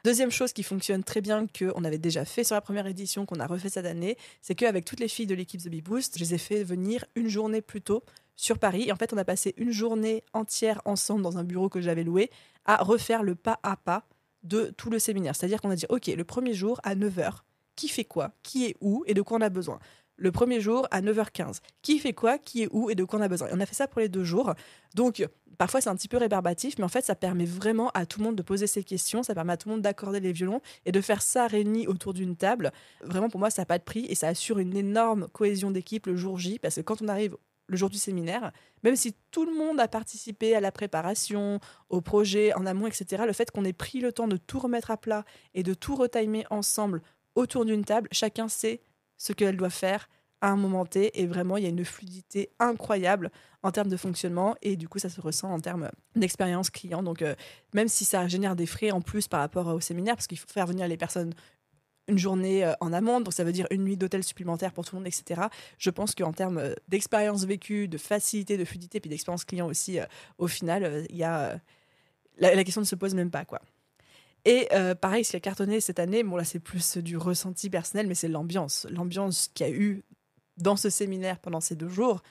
Deuxième chose qui fonctionne très bien, qu'on avait déjà fait sur la première édition, qu'on a refait cette année, c'est qu'avec toutes les filles de l'équipe The Bee Boost, je les ai fait venir une journée plus tôt sur Paris. Et en fait, on a passé une journée entière ensemble dans un bureau que j'avais loué à refaire le pas à pas de tout le séminaire. C'est-à-dire qu'on a dit, OK, le premier jour à 9h, qui fait quoi, qui est où et de quoi on a besoin. Le premier jour à 9h15, qui fait quoi, qui est où et de quoi on a besoin. Et on a fait ça pour les 2 jours. Donc, parfois, c'est un petit peu rébarbatif, mais en fait, ça permet vraiment à tout le monde de poser ses questions, ça permet à tout le monde d'accorder les violons et de faire ça réunis autour d'une table. Vraiment, pour moi, ça n'a pas de prix et ça assure une énorme cohésion d'équipe le jour J, parce que quand on arrive le jour du séminaire, même si tout le monde a participé à la préparation, au projet, en amont, etc., le fait qu'on ait pris le temps de tout remettre à plat et de tout retimer ensemble autour d'une table, chacun sait ce qu'elle doit faire à un moment T, et vraiment il y a une fluidité incroyable en termes de fonctionnement, et du coup ça se ressent en termes d'expérience client. Donc même si ça génère des frais en plus par rapport au séminaire, parce qu'il faut faire venir les personnes une journée en amont, donc ça veut dire une nuit d'hôtel supplémentaire pour tout le monde, etc. Je pense qu'en termes d'expérience vécue, de facilité, de fluidité, puis d'expérience client aussi, au final, il y a la question ne se pose même pas, quoi. Et pareil, ce qui a cartonné cette année, bon là c'est plus du ressenti personnel, mais c'est l'ambiance qu'il y a eu dans ce séminaire pendant ces 2 jours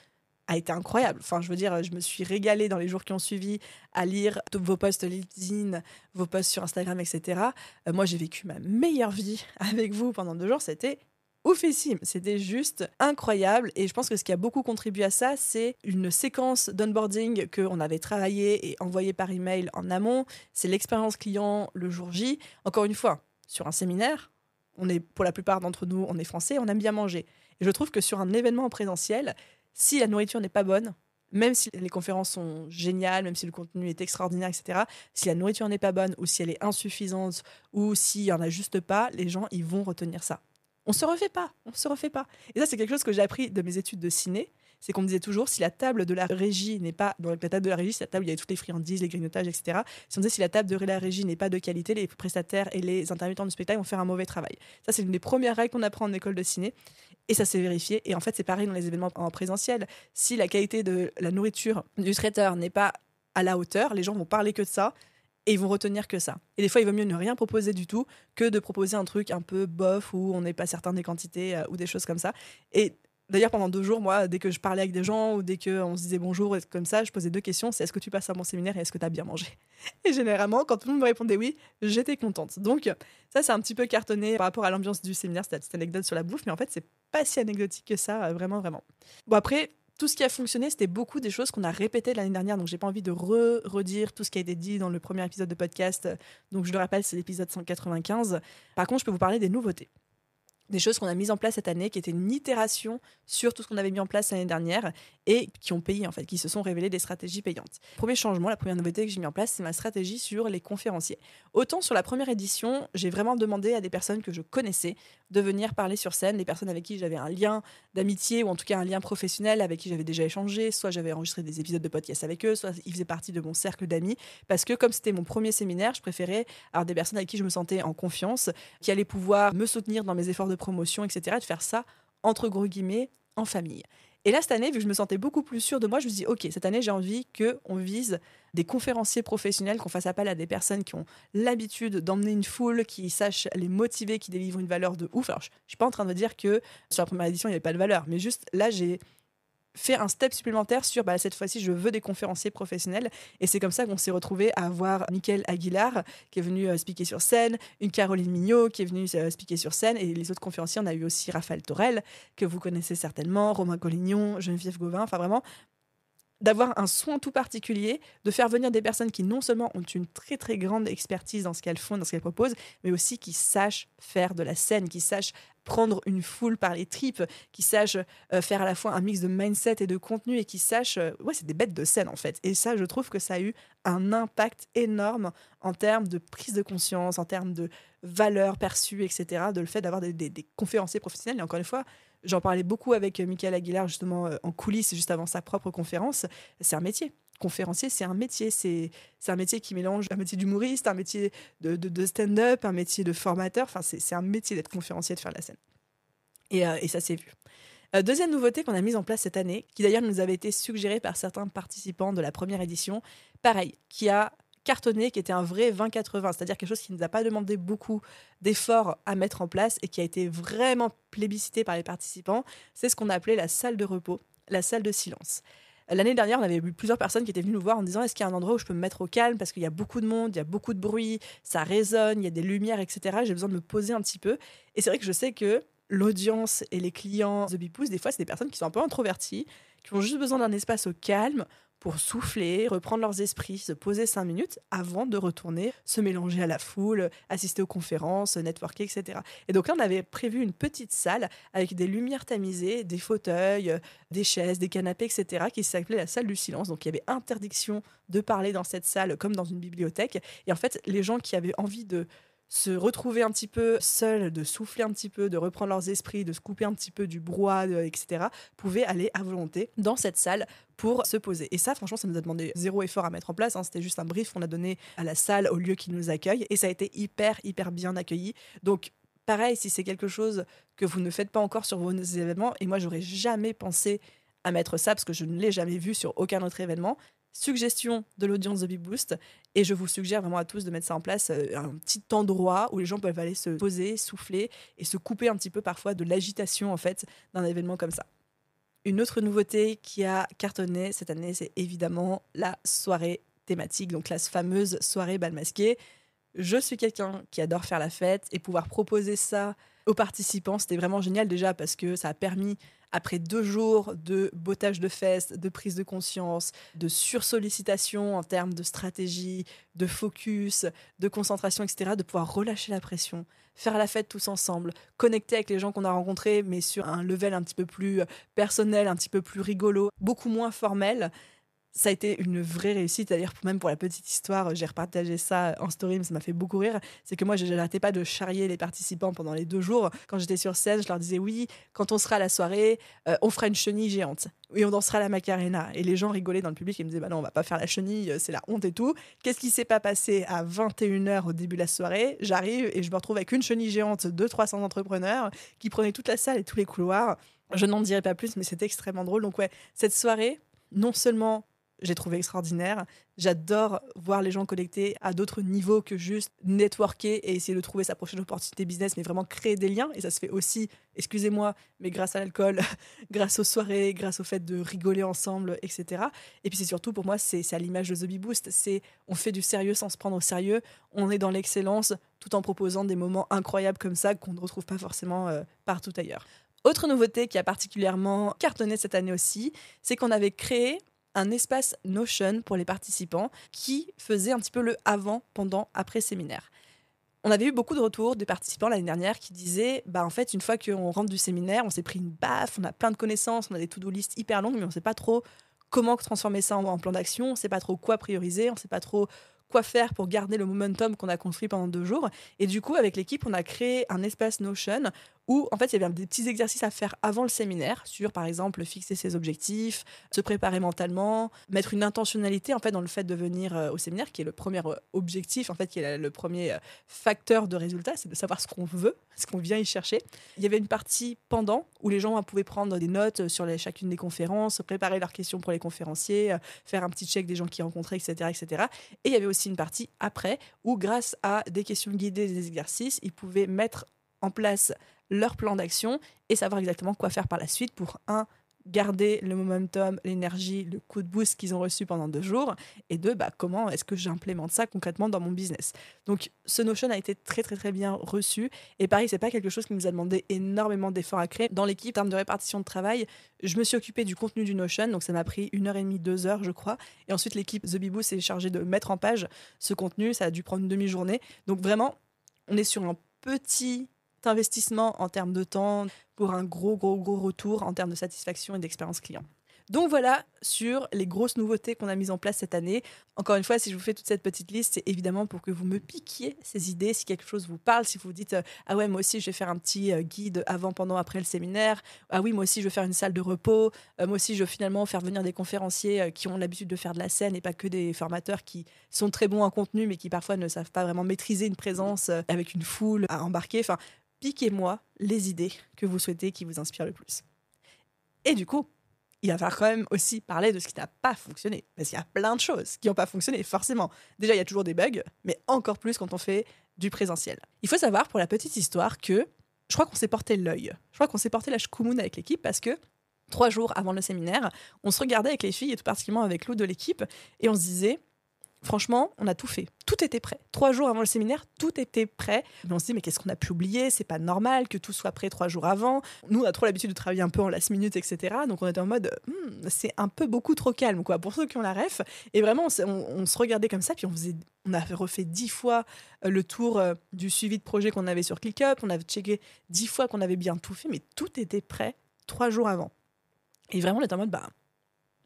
a été incroyable. Enfin, je veux dire, je me suis régalée dans les jours qui ont suivi à lire vos posts LinkedIn, vos posts sur Instagram, etc. Moi, j'ai vécu ma meilleure vie avec vous pendant 2 jours. C'était oufissime. C'était juste incroyable. Et je pense que ce qui a beaucoup contribué à ça, c'est une séquence d'onboarding qu'on avait travaillé et envoyé par email en amont. C'est l'expérience client le jour J. Encore une fois, sur un séminaire, pour la plupart d'entre nous, on est français, on aime bien manger. Et je trouve que sur un événement en présentiel, si la nourriture n'est pas bonne, même si les conférences sont géniales, même si le contenu est extraordinaire, etc., si la nourriture n'est pas bonne ou si elle est insuffisante ou s'il n'y en a juste pas, les gens, ils vont retenir ça. On se refait pas. Et ça, c'est quelque chose que j'ai appris de mes études de ciné, c'est qu'on me disait toujours, si la table de la régie n'est pas... Donc la table de la régie, c'est la table où il y a toutes les friandises, les grignotages, etc. Si on disait, si la table de la régie n'est pas de qualité, les prestataires et les intermittents du spectacle vont faire un mauvais travail. Ça, c'est une des premières règles qu'on apprend en école de ciné. Et ça s'est vérifié. Et en fait, c'est pareil dans les événements en présentiel. Si la qualité de la nourriture du traiteur n'est pas à la hauteur, les gens vont parler que de ça et ils vont retenir que ça. Et des fois, il vaut mieux ne rien proposer du tout que de proposer un truc un peu bof où on n'est pas certain des quantités ou des choses comme ça. Et d'ailleurs, pendant 2 jours, moi, dès que je parlais avec des gens ou dès qu'on se disait bonjour, et comme ça, je posais 2 questions. C'est est-ce que tu passes un bon séminaire et est-ce que tu as bien mangé? Et généralement, quand tout le monde me répondait oui, j'étais contente. Donc, ça, c'est un petit peu cartonné par rapport à l'ambiance du séminaire, cette petite anecdote sur la bouffe. Mais en fait, c'est pas si anecdotique que ça, vraiment, vraiment. Bon, après, tout ce qui a fonctionné, c'était beaucoup des choses qu'on a répétées l'année dernière. Donc, j'ai pas envie de redire tout ce qui a été dit dans le premier épisode de podcast. Donc, je le rappelle, c'est l'épisode 195. Par contre, je peux vous parler des nouveautés. Des choses qu'on a mises en place cette année, qui étaient une itération sur tout ce qu'on avait mis en place l'année dernière et qui ont payé, en fait, qui se sont révélées des stratégies payantes. Premier changement, la première nouveauté que j'ai mis en place, c'est ma stratégie sur les conférenciers. Autant sur la première édition, j'ai vraiment demandé à des personnes que je connaissais de venir parler sur scène, des personnes avec qui j'avais un lien d'amitié ou en tout cas un lien professionnel, avec qui j'avais déjà échangé, soit j'avais enregistré des épisodes de podcast avec eux, soit ils faisaient partie de mon cercle d'amis, parce que comme c'était mon premier séminaire, je préférais avoir des personnes avec qui je me sentais en confiance, qui allaient pouvoir me soutenir dans mes efforts de promotion, etc., de faire ça, entre gros guillemets, en famille. Et là, cette année, vu que je me sentais beaucoup plus sûre de moi, je me suis dit, OK, cette année, j'ai envie qu'on vise des conférenciers professionnels, qu'on fasse appel à des personnes qui ont l'habitude d'emmener une foule, qui sachent les motiver, qui délivrent une valeur de ouf. Alors, je ne suis pas en train de dire que sur la première édition, il n'y avait pas de valeur, mais juste là, j'ai fait un step supplémentaire sur cette fois-ci je veux des conférenciers professionnels, et c'est comme ça qu'on s'est retrouvé à avoir Mickaël Aguilar qui est venu speaker sur scène, une Caroline Mignot qui est venue speaker sur scène, et les autres conférenciers, on a eu aussi Raphaël Torel que vous connaissez certainement, Romain Collignon, Geneviève Gauvin, enfin vraiment d'avoir un soin tout particulier, de faire venir des personnes qui non seulement ont une très très grande expertise dans ce qu'elles font, dans ce qu'elles proposent, mais aussi qui sachent faire de la scène, qui sachent prendre une foule par les tripes, qui sachent faire à la fois un mix de mindset et de contenu, et qui sachent... c'est des bêtes de scène en fait. Et ça, je trouve que ça a eu un impact énorme en termes de prise de conscience, en termes de valeur perçue, etc., de le fait d'avoir des conférenciers professionnels. Et encore une fois, j'en parlais beaucoup avec Mickaël Aguilar justement en coulisses, juste avant sa propre conférence. C'est un métier. Conférencier, c'est un métier. C'est un métier qui mélange un métier d'humoriste, un métier de stand-up, un métier de formateur. Enfin, c'est un métier d'être conférencier, de faire de la scène. Et ça s'est vu. Deuxième nouveauté qu'on a mise en place cette année, qui d'ailleurs nous avait été suggérée par certains participants de la première édition, pareil, qui a cartonné, qui était un vrai 20-80, c'est-à-dire quelque chose qui ne nous a pas demandé beaucoup d'efforts à mettre en place et qui a été vraiment plébiscité par les participants, c'est ce qu'on a appelé la salle de repos, la salle de silence. L'année dernière, on avait eu plusieurs personnes qui étaient venues nous voir en disant est-ce qu'il y a un endroit où je peux me mettre au calme parce qu'il y a beaucoup de monde, il y a beaucoup de bruit, ça résonne, il y a des lumières, etc. J'ai besoin de me poser un petit peu. Et c'est vrai que je sais que l'audience et les clients de Bipousse, des fois, c'est des personnes qui sont un peu introverties, qui ont juste besoin d'un espace au calme pour souffler, reprendre leurs esprits, se poser 5 minutes avant de retourner se mélanger à la foule, assister aux conférences, networker, etc. Et donc là, on avait prévu une petite salle avec des lumières tamisées, des fauteuils, des chaises, des canapés, etc., qui s'appelait la salle du silence. Donc il y avait interdiction de parler dans cette salle comme dans une bibliothèque. Et en fait, les gens qui avaient envie de se retrouver un petit peu seuls, de souffler un petit peu, de reprendre leurs esprits, de se couper un petit peu du brouhaha, etc., pouvaient aller à volonté dans cette salle pour se poser. Et ça, franchement, ça nous a demandé zéro effort à mettre en place. C'était juste un brief qu'on a donné à la salle, au lieu qui nous accueille. Et ça a été hyper, hyper bien accueilli. Donc, pareil, si c'est quelque chose que vous ne faites pas encore sur vos événements, et moi, j'aurais jamais pensé à mettre ça parce que je ne l'ai jamais vu sur aucun autre événement. Suggestion de l'audience de Beboost, et je vous suggère vraiment à tous de mettre ça en place, un petit endroit où les gens peuvent aller se poser, souffler et se couper un petit peu parfois de l'agitation en fait d'un événement comme ça. Une autre nouveauté qui a cartonné cette année, c'est évidemment la soirée thématique, donc la fameuse soirée bal masqué. Je suis quelqu'un qui adore faire la fête et pouvoir proposer ça aux participants, c'était vraiment génial déjà parce que ça a permis, après 2 jours de bottage de fesses, de prise de conscience, de sursollicitation en termes de stratégie, de focus, de concentration, etc., de pouvoir relâcher la pression, faire la fête tous ensemble, connecter avec les gens qu'on a rencontrés, mais sur un level un petit peu plus personnel, un petit peu plus rigolo, beaucoup moins formel. Ça a été une vraie réussite. D'ailleurs, même pour la petite histoire, j'ai repartagé ça en story, mais ça m'a fait beaucoup rire. C'est que moi, je n'arrêtais pas de charrier les participants pendant les 2 jours. Quand j'étais sur scène, je leur disais oui, quand on sera à la soirée, on fera une chenille géante. Oui, on dansera la Macarena. Et les gens rigolaient dans le public et me disaient bah non, on va pas faire la chenille, c'est la honte et tout. Qu'est-ce qui s'est pas passé à 21h au début de la soirée? J'arrive et je me retrouve avec une chenille géante de 300 entrepreneurs qui prenaient toute la salle et tous les couloirs. Je n'en dirai pas plus, mais c'était extrêmement drôle. Donc ouais, cette soirée, non seulement j'ai trouvé extraordinaire. J'adore voir les gens connectés à d'autres niveaux que juste networker et essayer de trouver sa prochaine opportunité business, mais vraiment créer des liens. Et ça se fait aussi, excusez-moi, mais grâce à l'alcool, grâce aux soirées, grâce au fait de rigoler ensemble, etc. Et puis c'est surtout, pour moi, c'est à l'image de The Bee Boost. On fait du sérieux sans se prendre au sérieux. On est dans l'excellence tout en proposant des moments incroyables comme ça qu'on ne retrouve pas forcément partout ailleurs. Autre nouveauté qui a particulièrement cartonné cette année aussi, c'est qu'on avait créé un espace Notion pour les participants qui faisait un petit peu le avant, pendant, après séminaire. On avait eu beaucoup de retours des participants l'année dernière qui disaient en fait, une fois qu'on rentre du séminaire, on s'est pris une baffe, on a plein de connaissances, on a des to-do list hyper longues, mais on ne sait pas trop comment transformer ça en plan d'action, on ne sait pas trop quoi prioriser, on ne sait pas trop quoi faire pour garder le momentum qu'on a construit pendant 2 jours. Et du coup, avec l'équipe, on a créé un espace Notion où, en fait, il y avait des petits exercices à faire avant le séminaire sur, par exemple, fixer ses objectifs, se préparer mentalement, mettre une intentionnalité, en fait, dans le fait de venir au séminaire, qui est le premier objectif, en fait, qui est le premier facteur de résultat, c'est de savoir ce qu'on veut, ce qu'on vient y chercher. Il y avait une partie pendant où les gens pouvaient prendre des notes sur chacune des conférences, préparer leurs questions pour les conférenciers, faire un petit check des gens qu'ils rencontraient, etc., etc. Et il y avait aussi une partie après où, grâce à des questions guidées, des exercices, ils pouvaient mettre en place leur plan d'action et savoir exactement quoi faire par la suite pour garder le momentum, l'énergie, le coup de boost qu'ils ont reçu pendant 2 jours, et 2, comment est-ce que j'implémente ça concrètement dans mon business. Donc ce Notion a été très très très bien reçu, et pareil, c'est pas quelque chose qui nous a demandé énormément d'efforts à créer. Dans l'équipe, en termes de répartition de travail, je me suis occupée du contenu du Notion, donc ça m'a pris 1h30, 2 heures je crois, et ensuite l'équipe The Bee Boost s'est chargée de mettre en page ce contenu, ça a dû prendre une demi-journée, donc vraiment, on est sur un petit investissement en termes de temps pour un gros retour en termes de satisfaction et d'expérience client. Donc voilà sur les grosses nouveautés qu'on a mises en place cette année. Encore une fois, si je vous fais toute cette petite liste, c'est évidemment pour que vous me piquiez ces idées, si quelque chose vous parle, si vous vous dites « Ah ouais, moi aussi, je vais faire un petit guide avant, pendant, après le séminaire. Ah oui, moi aussi, je vais faire une salle de repos. Moi aussi, je veux finalement faire venir des conférenciers qui ont l'habitude de faire de la scène et pas que des formateurs qui sont très bons en contenu, mais qui parfois ne savent pas vraiment maîtriser une présence avec une foule à embarquer. » Enfin, piquez-moi les idées que vous souhaitez qui vous inspirent le plus. Et du coup, il va falloir quand même aussi parler de ce qui n'a pas fonctionné. Parce qu'il y a plein de choses qui n'ont pas fonctionné, forcément. Déjà, il y a toujours des bugs, mais encore plus quand on fait du présentiel. Il faut savoir, pour la petite histoire, que je crois qu'on s'est porté l'œil. Je crois qu'on s'est porté la chkoumoune avec l'équipe parce que 3 jours avant le séminaire, on se regardait avec les filles, et tout particulièrement avec l'autre de l'équipe, et on se disait... Franchement, on a tout fait. Tout était prêt. 3 jours avant le séminaire, tout était prêt. Mais on se dit, mais qu'est-ce qu'on a pu oublier? C'est pas normal que tout soit prêt 3 jours avant. Nous, on a trop l'habitude de travailler un peu en last minute, etc. Donc, on était en mode, c'est un peu beaucoup trop calme, quoi, pour ceux qui ont la ref. Et vraiment, on se regardait comme ça, puis on a refait 10 fois le tour du suivi de projet qu'on avait sur ClickUp. On avait checké 10 fois qu'on avait bien tout fait, mais tout était prêt 3 jours avant. Et vraiment, on était en mode,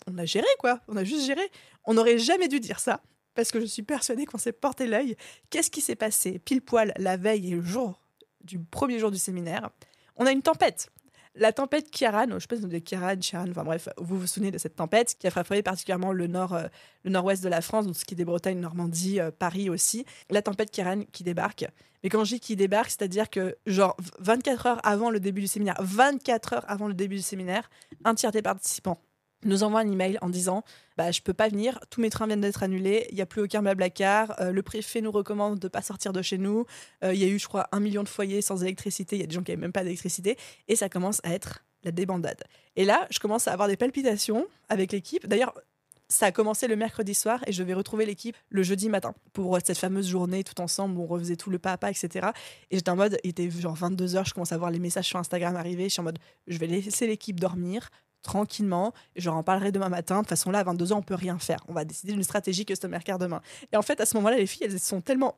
on a géré, quoi. On a juste géré. On n'aurait jamais dû dire ça. parce que je suis persuadée qu'on s'est porté l'œil. Qu'est-ce qui s'est passé pile poil la veille et le jour du premier jour du séminaire? On a une tempête. La tempête Ciarán, je pense que c'est Ciarán, enfin bref, vous vous souvenez de cette tempête qui a frappé particulièrement le nord-ouest de la France, donc ce qui est des Bretagnes, Normandie, Paris aussi. La tempête Ciarán qui débarque. Mais quand je dis qui débarque, c'est-à-dire que genre 24 heures avant le début du séminaire, un tiers des participants nous envoie un email en disant je peux pas venir, tous mes trains viennent d'être annulés, il n'y a plus aucun blablacar, le préfet nous recommande de pas sortir de chez nous, il y a eu je crois 1 million de foyers sans électricité, il y a des gens qui n'avaient même pas d'électricité, et ça commence à être la débandade. Et là, je commence à avoir des palpitations avec l'équipe. D'ailleurs, ça a commencé le mercredi soir et je vais retrouver l'équipe le jeudi matin pour cette fameuse journée tout ensemble où on refaisait tout le pas à pas, etc. Et j'étais en mode, il était genre 22h, je commence à voir les messages sur Instagram arriver, je suis en mode, je vais laisser l'équipe dormir tranquillement, et je leur en parlerai demain matin. De toute façon, là, à 22h, on peut rien faire. On va décider d'une stratégie Customer Care demain. Et en fait, à ce moment-là, les filles, elles sont tellement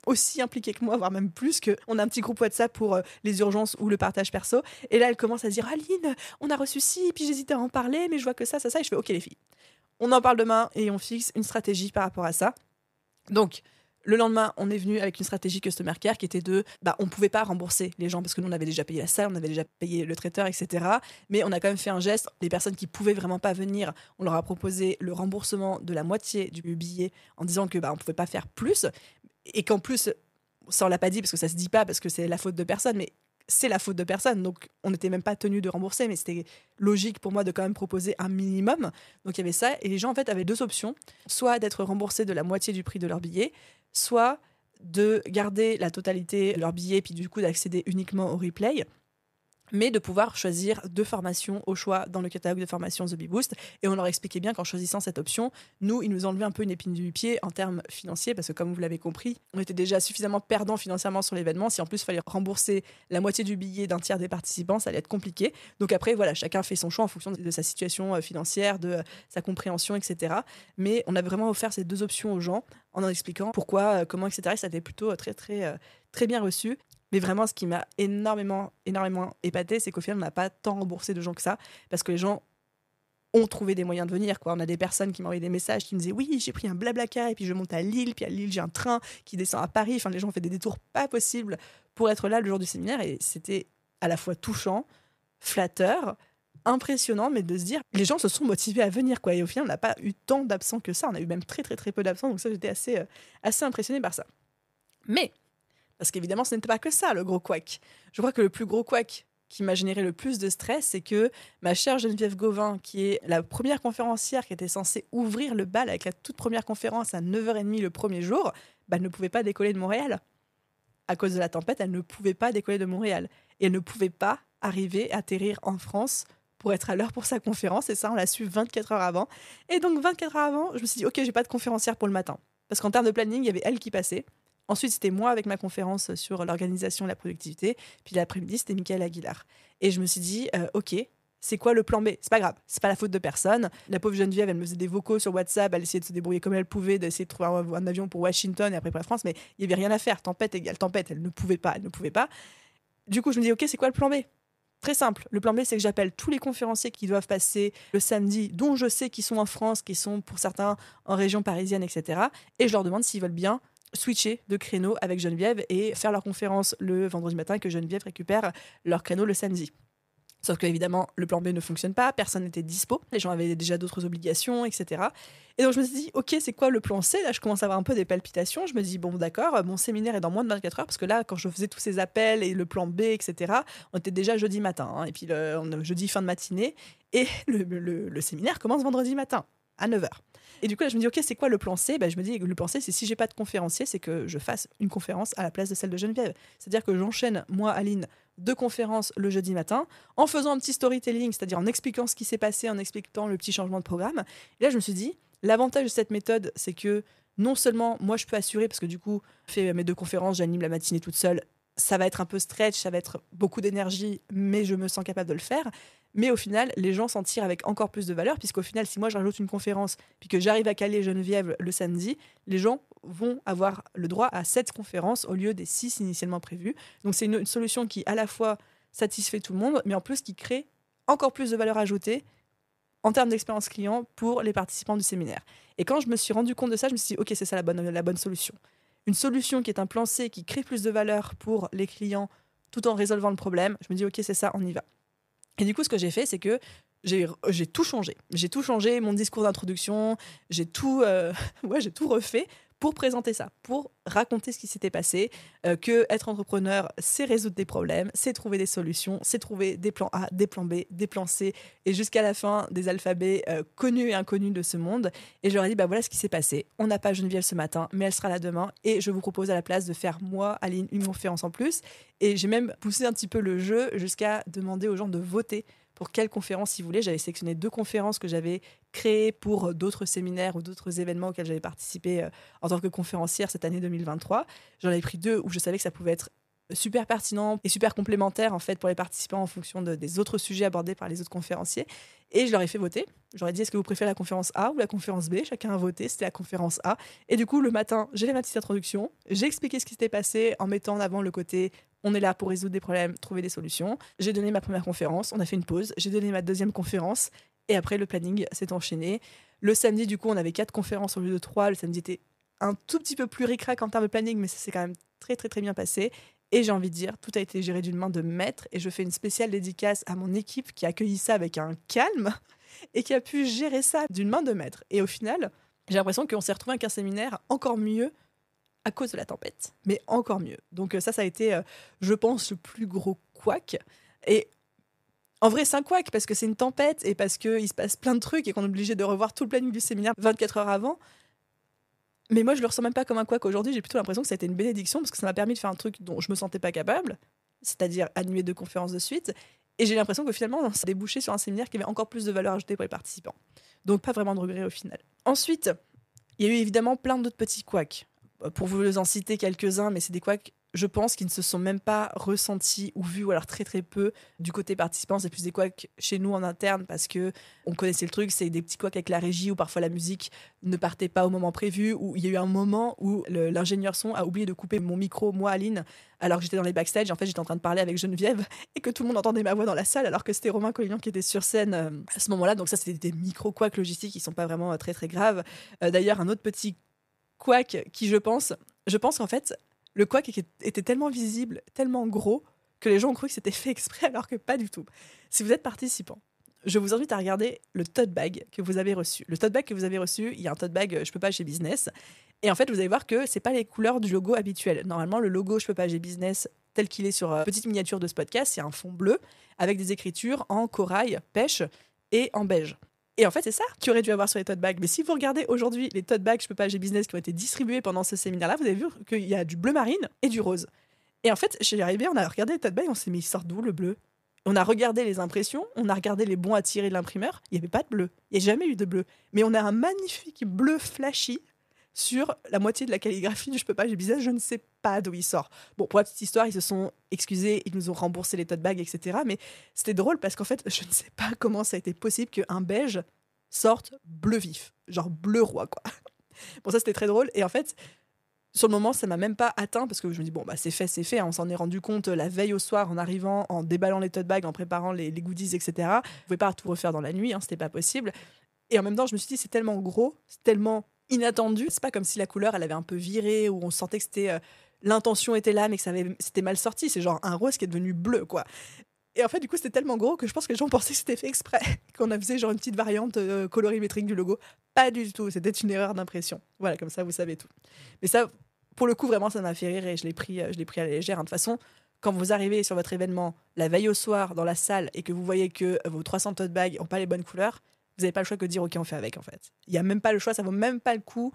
aussi impliquées que moi, voire même plus, qu'on a un petit groupe WhatsApp pour les urgences ou le partage perso. Et là, elles commencent à se dire, Aline, on a reçu ci, puis j'hésitais à en parler, mais je vois que ça. Et je fais, ok les filles, on en parle demain et on fixe une stratégie par rapport à ça. Donc, le lendemain, on est venu avec une stratégie Customer Care qui était on ne pouvait pas rembourser les gens parce que nous, on avait déjà payé la salle, on avait déjà payé le traiteur, etc. Mais on a quand même fait un geste. Les personnes qui ne pouvaient vraiment pas venir, on leur a proposé le remboursement de la moitié du billet en disant que on ne pouvait pas faire plus. Et qu'en plus, ça, on ne l'a pas dit parce que ça ne se dit pas, parce que c'est la faute de personne, mais c'est la faute de personne. Donc, on n'était même pas tenu de rembourser, mais c'était logique pour moi de quand même proposer un minimum. Donc, il y avait ça. Et les gens, en fait, avaient deux options. Soit d'être remboursés de la moitié du prix de leur billet, soit de garder la totalité de leur billet, puis du coup d'accéder uniquement au replay, mais de pouvoir choisir 2 formations au choix dans le catalogue de formation The Bee Boost. Et on leur expliquait bien qu'en choisissant cette option, nous, ils nous enlevaient un peu une épine du pied en termes financiers, parce que comme vous l'avez compris, on était déjà suffisamment perdants financièrement sur l'événement. Si en plus il fallait rembourser la moitié du billet d'un tiers des participants, ça allait être compliqué. Donc après, voilà, chacun fait son choix en fonction de sa situation financière, de sa compréhension, etc. Mais on a vraiment offert ces 2 options aux gens en expliquant pourquoi, comment, etc. Ça a été plutôt très, très, très bien reçu. Mais vraiment, ce qui m'a énormément épaté, c'est qu'au final, on n'a pas tant remboursé de gens que ça, parce que les gens ont trouvé des moyens de venir, quoi. On a des personnes qui m'envoyaient des messages qui me disaient « Oui, j'ai pris un Blablacar, et puis je monte à Lille, puis à Lille, j'ai un train qui descend à Paris. » Enfin, les gens ont fait des détours pas possibles pour être là le jour du séminaire, et c'était à la fois touchant, flatteur, impressionnant, mais de se dire les gens se sont motivés à venir, quoi. Et au final, on n'a pas eu tant d'absents que ça. On a eu même très, très, très peu d'absents, donc ça, j'étais assez impressionnée par ça. Mais parce qu'évidemment, ce n'était pas que ça, le gros couac. Je crois que le plus gros couac qui m'a généré le plus de stress, c'est que ma chère Geneviève Gauvin, qui est la première conférencière qui était censée ouvrir le bal avec la toute première conférence à 9h30 le premier jour, elle ne pouvait pas décoller de Montréal. À cause de la tempête, elle ne pouvait pas décoller de Montréal. Et elle ne pouvait pas atterrir en France pour être à l'heure pour sa conférence. Et ça, on l'a su 24 heures avant. Et donc, 24 heures avant, je me suis dit, OK, j'ai pas de conférencière pour le matin. Parce qu'en termes de planning, il y avait elle qui passait. Ensuite, c'était moi avec ma conférence sur l'organisation et la productivité. Puis l'après-midi, c'était Michael Aguilar. Et je me suis dit, OK, c'est quoi le plan B? C'est pas grave, c'est pas la faute de personne. La pauvre Geneviève, elle me faisait des vocaux sur WhatsApp, elle essayait de se débrouiller comme elle pouvait, d'essayer de trouver un avion pour Washington et après pour la France, mais il n'y avait rien à faire. Tempête égale tempête, elle ne pouvait pas. Du coup, je me dis, OK, c'est quoi le plan B? Très simple. Le plan B, c'est que j'appelle tous les conférenciers qui doivent passer le samedi, dont je sais qu'ils sont en France, qui sont pour certains en région parisienne, etc. Et je leur demande s'ils veulent bien switcher de créneau avec Geneviève et faire leur conférence le vendredi matin, que Geneviève récupère leur créneau le samedi. Sauf que évidemment, le plan B ne fonctionne pas, personne n'était dispo, les gens avaient déjà d'autres obligations, etc. Et donc je me suis dit, OK, c'est quoi le plan C? Là, je commence à avoir un peu des palpitations. Je me dis, bon, d'accord, mon séminaire est dans moins de 24 heures, parce que là, quand je faisais tous ces appels et le plan B, etc., on était déjà jeudi matin, hein, et puis jeudi fin de matinée, et le séminaire commence vendredi matin, à 9h. Et du coup, là, je me dis, OK, c'est quoi le plan C? Je me dis, le plan C, c'est si j'ai pas de conférencier, c'est que je fasse une conférence à la place de celle de Geneviève. C'est-à-dire que j'enchaîne, moi, Aline, 2 conférences le jeudi matin, en faisant un petit storytelling, c'est-à-dire en expliquant ce qui s'est passé, en expliquant le petit changement de programme. Et là, je me suis dit, l'avantage de cette méthode, c'est que non seulement moi, je peux assurer, parce que du coup, je fais mes 2 conférences, j'anime la matinée toute seule, ça va être un peu stretch, ça va être beaucoup d'énergie, mais je me sens capable de le faire. Mais au final, les gens s'en tirent avec encore plus de valeur, puisqu'au final, si moi je rajoute une conférence, puis que j'arrive à caler Geneviève le samedi, les gens vont avoir le droit à 7 conférences au lieu des 6 initialement prévues. Donc c'est une solution qui à la fois satisfait tout le monde, mais en plus qui crée encore plus de valeur ajoutée en termes d'expérience client pour les participants du séminaire. Et quand je me suis rendu compte de ça, je me suis dit, ok, c'est ça la bonne solution. Une solution qui est un plan C qui crée plus de valeur pour les clients tout en résolvant le problème. Je me dis, ok, c'est ça, on y va. Et du coup, ce que j'ai fait, c'est que j'ai tout changé. J'ai tout changé, mon discours d'introduction, j'ai tout refait pour présenter ça, pour raconter ce qui s'était passé, que être entrepreneur, c'est résoudre des problèmes, c'est trouver des solutions, c'est trouver des plans A, des plans B, des plans C, et jusqu'à la fin des alphabets connus et inconnus de ce monde. Et je leur ai dit, voilà ce qui s'est passé. On n'a pas Geneviève ce matin, mais elle sera là demain, et je vous propose à la place de faire, moi, Aline, une conférence en plus. Et j'ai même poussé un petit peu le jeu jusqu'à demander aux gens de voter pour quelle conférence ils voulaient. J'avais sélectionné 2 conférences que j'avais créées pour d'autres séminaires ou d'autres événements auxquels j'avais participé en tant que conférencière cette année 2023. J'en avais pris 2 où je savais que ça pouvait être super pertinent et super complémentaire en fait pour les participants en fonction des autres sujets abordés par les autres conférenciers. Et je leur ai fait voter. Je leur ai dit, est-ce que vous préférez la conférence A ou la conférence B? Chacun a voté, c'était la conférence A. Et du coup, le matin, j'ai fait ma petite introduction. J'ai expliqué ce qui s'était passé en mettant en avant le côté on est là pour résoudre des problèmes, trouver des solutions. J'ai donné ma première conférence, on a fait une pause. J'ai donné ma deuxième conférence. Et après, le planning s'est enchaîné. Le samedi, du coup, on avait 4 conférences au lieu de 3. Le samedi était un tout petit peu plus ric-rac en termes de planning, mais ça s'est quand même très, très, très bien passé. Et j'ai envie de dire, tout a été géré d'une main de maître. Et je fais une spéciale dédicace à mon équipe qui a accueilli ça avec un calme et qui a pu gérer ça d'une main de maître. Et au final, j'ai l'impression qu'on s'est retrouvé avec un séminaire encore mieux à cause de la tempête, mais encore mieux. Donc ça a été, je pense, le plus gros couac. Et en vrai, c'est un couac parce que c'est une tempête et parce qu'il se passe plein de trucs et qu'on est obligé de revoir tout le planning du séminaire 24 heures avant. Mais moi, je le ressens même pas comme un couac aujourd'hui. J'ai plutôt l'impression que ça a été une bénédiction parce que ça m'a permis de faire un truc dont je me sentais pas capable, c'est-à-dire animer 2 conférences de suite. Et j'ai l'impression que finalement, ça a débouché sur un séminaire qui avait encore plus de valeur ajoutée pour les participants. Donc pas vraiment de regret au final. Ensuite, il y a eu évidemment plein d'autres petits couacs. Pour vous en citer quelques-uns, mais c'est des couacs, je pense, qui ne se sont même pas ressentis ou vus, ou alors très très peu du côté participant. C'est plus des couacs chez nous en interne parce que on connaissait le truc, c'est des petits couacs avec la régie où parfois la musique ne partait pas au moment prévu, où il y a eu un moment où l'ingénieur son a oublié de couper mon micro, moi Aline, alors que j'étais dans les backstage. En fait, j'étais en train de parler avec Geneviève et que tout le monde entendait ma voix dans la salle alors que c'était Romain Collignon qui était sur scène à ce moment-là. Donc ça, c'était des micro-couacs logistiques qui sont pas vraiment très très graves. D'ailleurs, un autre petit couac qui, je pense qu'en fait, le couac était tellement visible, tellement gros, que les gens ont cru que c'était fait exprès, alors que pas du tout. Si vous êtes participant, je vous invite à regarder le tote bag que vous avez reçu. Le tote bag que vous avez reçu, il y a un tote bag Je peux pas chez Business. Et en fait, vous allez voir que c'est pas les couleurs du logo habituel. Normalement, le logo Je peux pas chez Business, tel qu'il est sur petite miniature de ce podcast, c'est un fond bleu avec des écritures en corail, pêche et en beige. Et en fait, c'est ça qu'il aurait dû avoir sur les tote bags. Mais si vous regardez aujourd'hui les tote bags Je peux pas chez Business qui ont été distribués pendant ce séminaire-là, vous avez vu qu'il y a du bleu marine et du rose. Et en fait, chez Arrivé, on a regardé les tote bags, on s'est dit, mais ils sortent d'où le bleu? On a regardé les impressions, on a regardé les bons à tirer de l'imprimeur, il n'y avait pas de bleu. Il n'y a jamais eu de bleu. Mais on a un magnifique bleu flashy sur la moitié de la calligraphie du Je peux pas chez Business, je ne sais pas d'où il sort. Bon, pour la petite histoire, ils se sont excusés, ils nous ont remboursé les tote bags, etc. Mais c'était drôle parce qu'en fait, je ne sais pas comment ça a été possible qu'un beige sorte bleu vif, genre bleu roi, quoi. Bon, ça, c'était très drôle. Et en fait, sur le moment, ça m'a même pas atteint parce que je me dis, bon, bah, c'est fait, hein. On s'en est rendu compte la veille au soir en arrivant, en déballant les tote bags, en préparant les goodies, etc. Vous pouvez pas tout refaire dans la nuit, hein, c'était pas possible. Et en même temps, je me suis dit, c'est tellement gros, c'est tellement inattendu. C'est pas comme si la couleur, elle avait un peu viré ou on sentait que c'était l'intention était là, mais que c'était mal sorti. C'est genre un rose qui est devenu bleu, quoi. Et en fait, du coup, c'était tellement gros que je pense que les gens pensaient que c'était fait exprès, qu'on a faisait genre une petite variante colorimétrique du logo. Pas du tout, c'était une erreur d'impression. Voilà, comme ça, vous savez tout. Mais ça, pour le coup, vraiment, ça m'a fait rire et je l'ai pris à la légère. De toute façon, quand vous arrivez sur votre événement la veille au soir dans la salle et que vous voyez que vos 300 tote bags n'ont pas les bonnes couleurs, vous n'avez pas le choix que de dire OK, on fait avec, en fait. Il n'y a même pas le choix, ça vaut même pas le coup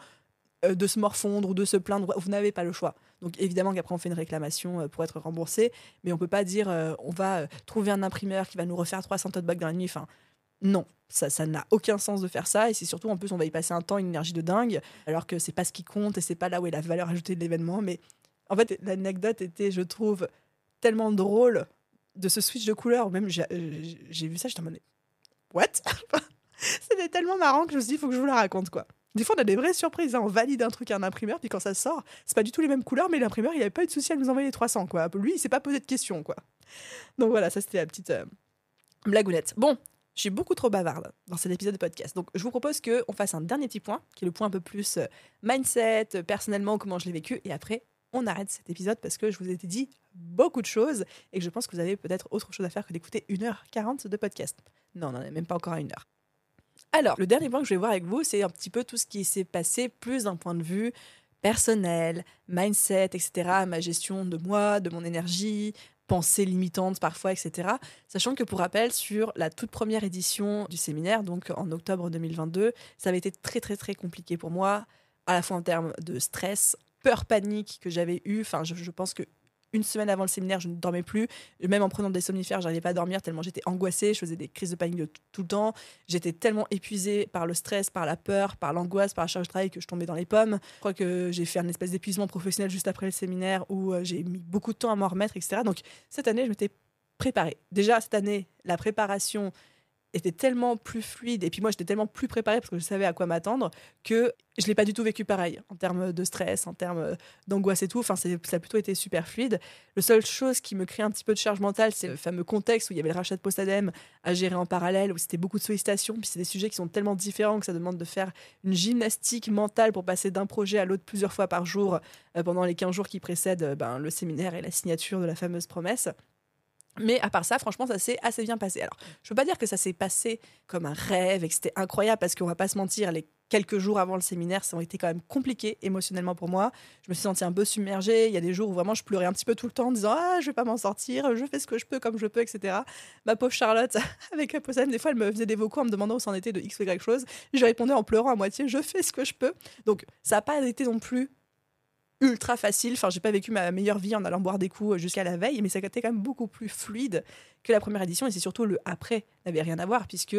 de se morfondre ou de se plaindre. Vous n'avez pas le choix. Donc évidemment qu'après on fait une réclamation pour être remboursé, mais on peut pas dire on va trouver un imprimeur qui va nous refaire 300 tote bags dans la nuit. Enfin, non, ça n'a aucun sens de faire ça. Et c'est surtout, en plus, on va y passer un temps, une énergie de dingue, alors que c'est pas ce qui compte et c'est pas là où est la valeur ajoutée de l'événement. Mais en fait, l'anecdote était, je trouve, tellement drôle de ce switch de couleur. Même j'ai vu ça, j'étais en mode what? C'était tellement marrant que je me suis dit, il faut que je vous la raconte, quoi. Des fois, on a des vraies surprises. Hein. On valide un truc à un imprimeur, puis quand ça sort, c'est pas du tout les mêmes couleurs, mais l'imprimeur, il avait pas eu de souci à nous envoyer les 300, quoi. Lui, il s'est pas posé de questions, quoi. Donc voilà, ça, c'était la petite blagounette. Bon, Je suis beaucoup trop bavarde dans cet épisode de podcast. Donc, je vous propose qu'on fasse un dernier petit point, qui est le point un peu plus mindset, personnellement, comment je l'ai vécu. Et après, on arrête cet épisode parce que je vous ai dit beaucoup de choses et que je pense que vous avez peut-être autre chose à faire que d'écouter 1h40 de podcast. Non, on n'en est même pas encore à 1 heure. Alors, le dernier point que je vais voir avec vous, c'est un petit peu tout ce qui s'est passé plus d'un point de vue personnel, mindset, etc., ma gestion de moi, de mon énergie, pensées limitantes parfois, etc. Sachant que pour rappel, sur la toute première édition du séminaire, donc en octobre 2022, ça avait été très très très compliqué pour moi, à la fois en termes de stress, peur, panique que j'avais eu. Enfin, je pense que une semaine avant le séminaire, je ne dormais plus. Même en prenant des somnifères, j'arrivais pas à dormir tellement j'étais angoissée. Je faisais des crises de panique tout le temps. J'étais tellement épuisée par le stress, par la peur, par l'angoisse, par la charge de travail que je tombais dans les pommes. Je crois que j'ai fait un espèce d'épuisement professionnel juste après le séminaire où j'ai mis beaucoup de temps à m'en remettre, etc. Donc cette année, je m'étais préparée. Déjà, cette année, la préparation était tellement plus fluide et puis moi j'étais tellement plus préparée parce que je savais à quoi m'attendre que je l'ai pas du tout vécu pareil en termes de stress, en termes d'angoisse et tout. Enfin, ça a plutôt été super fluide. La seule chose qui me crée un petit peu de charge mentale, c'est le fameux contexte où il y avait le rachat de Postadem à gérer en parallèle, où c'était beaucoup de sollicitations, puis c'est des sujets qui sont tellement différents que ça demande de faire une gymnastique mentale pour passer d'un projet à l'autre plusieurs fois par jour pendant les 15 jours qui précèdent le séminaire et la signature de la fameuse promesse. Mais à part ça, franchement, ça s'est assez bien passé. Alors, je ne veux pas dire que ça s'est passé comme un rêve et que c'était incroyable parce qu'on ne va pas se mentir, les quelques jours avant le séminaire, ça a été quand même compliqué émotionnellement pour moi. Je me suis sentie un peu submergée. Il y a des jours où vraiment je pleurais un petit peu tout le temps en disant « Ah, je vais pas m'en sortir, je fais ce que je peux comme je peux, etc. » Ma pauvre Charlotte, avec la Postadem, des fois, elle me faisait des vocaux en me demandant où c'en était de X ou Y chose. Je répondais en pleurant à moitié « Je fais ce que je peux. » Donc, ça n'a pas été non plus ultra facile. Enfin, j'ai pas vécu ma meilleure vie en allant boire des coups jusqu'à la veille, mais ça a été quand même beaucoup plus fluide que la première édition. Et c'est surtout le après n'avait rien à voir, puisque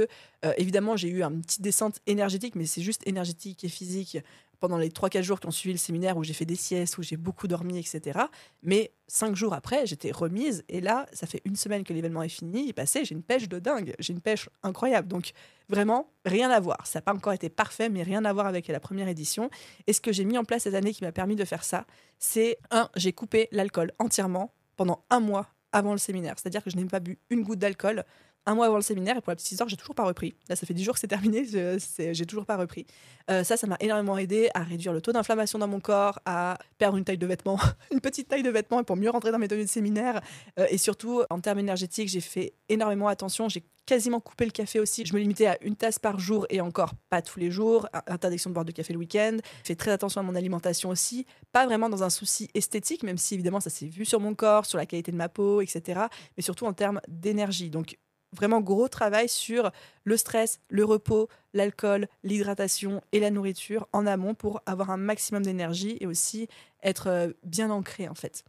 évidemment, j'ai eu une petite descente énergétique, mais c'est juste énergétique et physique pendant les 3-4 jours qui ont suivi le séminaire où j'ai fait des siestes, où j'ai beaucoup dormi, etc. Mais 5 jours après, j'étais remise. Et là, ça fait une semaine que l'événement est fini. Il est passé, j'ai une pêche de dingue. J'ai une pêche incroyable. Donc, vraiment, rien à voir. Ça n'a pas encore été parfait, mais rien à voir avec la première édition. Et ce que j'ai mis en place cette année qui m'a permis de faire ça, c'est j'ai coupé l'alcool entièrement pendant 1 mois avant le séminaire. C'est-à-dire que je n'ai pas bu une goutte d'alcool 1 mois avant le séminaire, et pour la petite histoire, j'ai toujours pas repris. Là, ça fait 10 jours que c'est terminé, j'ai toujours pas repris. Ça m'a énormément aidé à réduire le taux d'inflammation dans mon corps, à perdre une taille de vêtements, une petite taille de vêtements, et pour mieux rentrer dans mes tenues de séminaire. Et surtout, en termes énergétiques, j'ai fait énormément attention. J'ai quasiment coupé le café aussi. Je me limitais à 1 tasse par jour, et encore pas tous les jours. Interdiction de boire de café le week-end. J'ai fait très attention à mon alimentation aussi. Pas vraiment dans un souci esthétique, même si évidemment ça s'est vu sur mon corps, sur la qualité de ma peau, etc. Mais surtout en termes d'énergie. Donc, vraiment gros travail sur le stress, le repos, l'alcool, l'hydratation et la nourriture en amont pour avoir un maximum d'énergie et aussi être bien ancré en fait.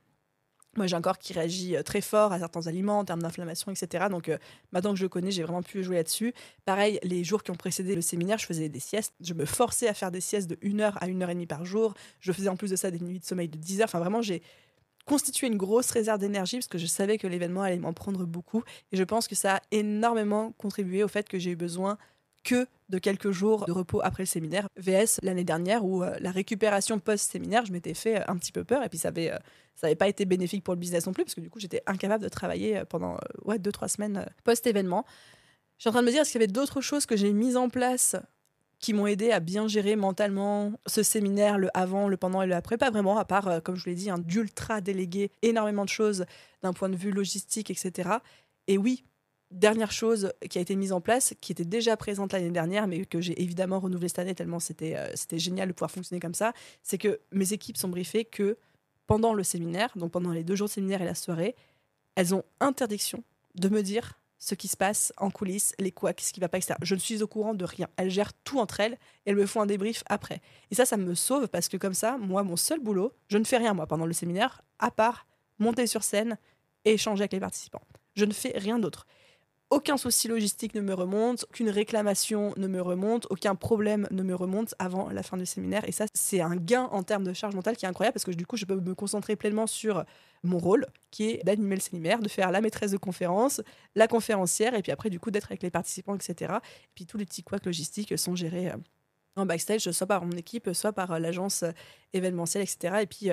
Moi, j'ai un corps qui réagit très fort à certains aliments en termes d'inflammation, etc. Donc, maintenant que je le connais, j'ai vraiment pu jouer là-dessus. Pareil, les jours qui ont précédé le séminaire, je faisais des siestes. Je me forçais à faire des siestes de 1 heure à 1h30 par jour. Je faisais en plus de ça des nuits de sommeil de 10 heures. Enfin, vraiment, j'ai constituer une grosse réserve d'énergie parce que je savais que l'événement allait m'en prendre beaucoup et je pense que ça a énormément contribué au fait que j'ai eu besoin que de quelques jours de repos après le séminaire VS l'année dernière où la récupération post-séminaire je m'étais fait un petit peu peur et puis ça avait pas été bénéfique pour le business non plus parce que du coup j'étais incapable de travailler pendant 2-3 semaines post-événement. Je suis en train de me dire est-ce qu'il y avait d'autres choses que j'ai mises en place qui m'ont aidé à bien gérer mentalement ce séminaire, le avant, le pendant et le après. Pas vraiment, à part, comme je vous l'ai dit, d'ultra déléguer énormément de choses d'un point de vue logistique, etc. Et oui, dernière chose qui a été mise en place, qui était déjà présente l'année dernière, mais que j'ai évidemment renouvelée cette année tellement c'était génial de pouvoir fonctionner comme ça, c'est que mes équipes sont briefées que pendant le séminaire, donc pendant les 2 jours de séminaire et la soirée, elles ont interdiction de me dire ce qui se passe en coulisses, les couacs, ce qui va pas, etc. Je ne suis au courant de rien. Elles gèrent tout entre elles et elles me font un débrief après. Et ça me sauve parce que comme ça, moi, mon seul boulot, je ne fais rien, moi, pendant le séminaire, à part monter sur scène et échanger avec les participants. Je ne fais rien d'autre. Aucun souci logistique ne me remonte, aucune réclamation ne me remonte, aucun problème ne me remonte avant la fin du séminaire. Et ça, c'est un gain en termes de charge mentale qui est incroyable parce que du coup, je peux me concentrer pleinement sur mon rôle, qui est d'animer le séminaire, de faire la maîtresse de conférence, la conférencière, et puis après, du coup, d'être avec les participants, etc. Et puis tous les petits couacs logistiques sont gérés en backstage, soit par mon équipe, soit par l'agence événementielle, etc. Et puis,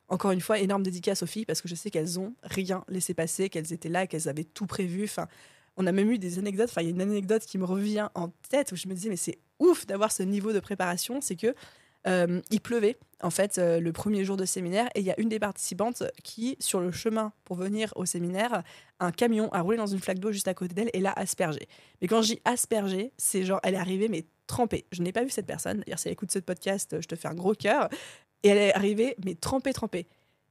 encore une fois, énorme dédicace aux filles parce que je sais qu'elles ont rien laissé passer, qu'elles étaient là, qu'elles avaient tout prévu. Enfin, On a même eu des anecdotes, enfin il y a une anecdote qui me revient en tête où je me disais mais c'est ouf d'avoir ce niveau de préparation, c'est que il pleuvait en fait le premier jour de séminaire et il y a une des participantes qui, sur le chemin pour venir au séminaire, un camion a roulé dans une flaque d'eau juste à côté d'elle et l'a aspergée. Mais quand je dis aspergée, c'est genre elle est arrivée mais trempée. Je n'ai pas vu cette personne, d'ailleurs si elle écoute ce podcast, je te fais un gros cœur. Et elle est arrivée mais trempée.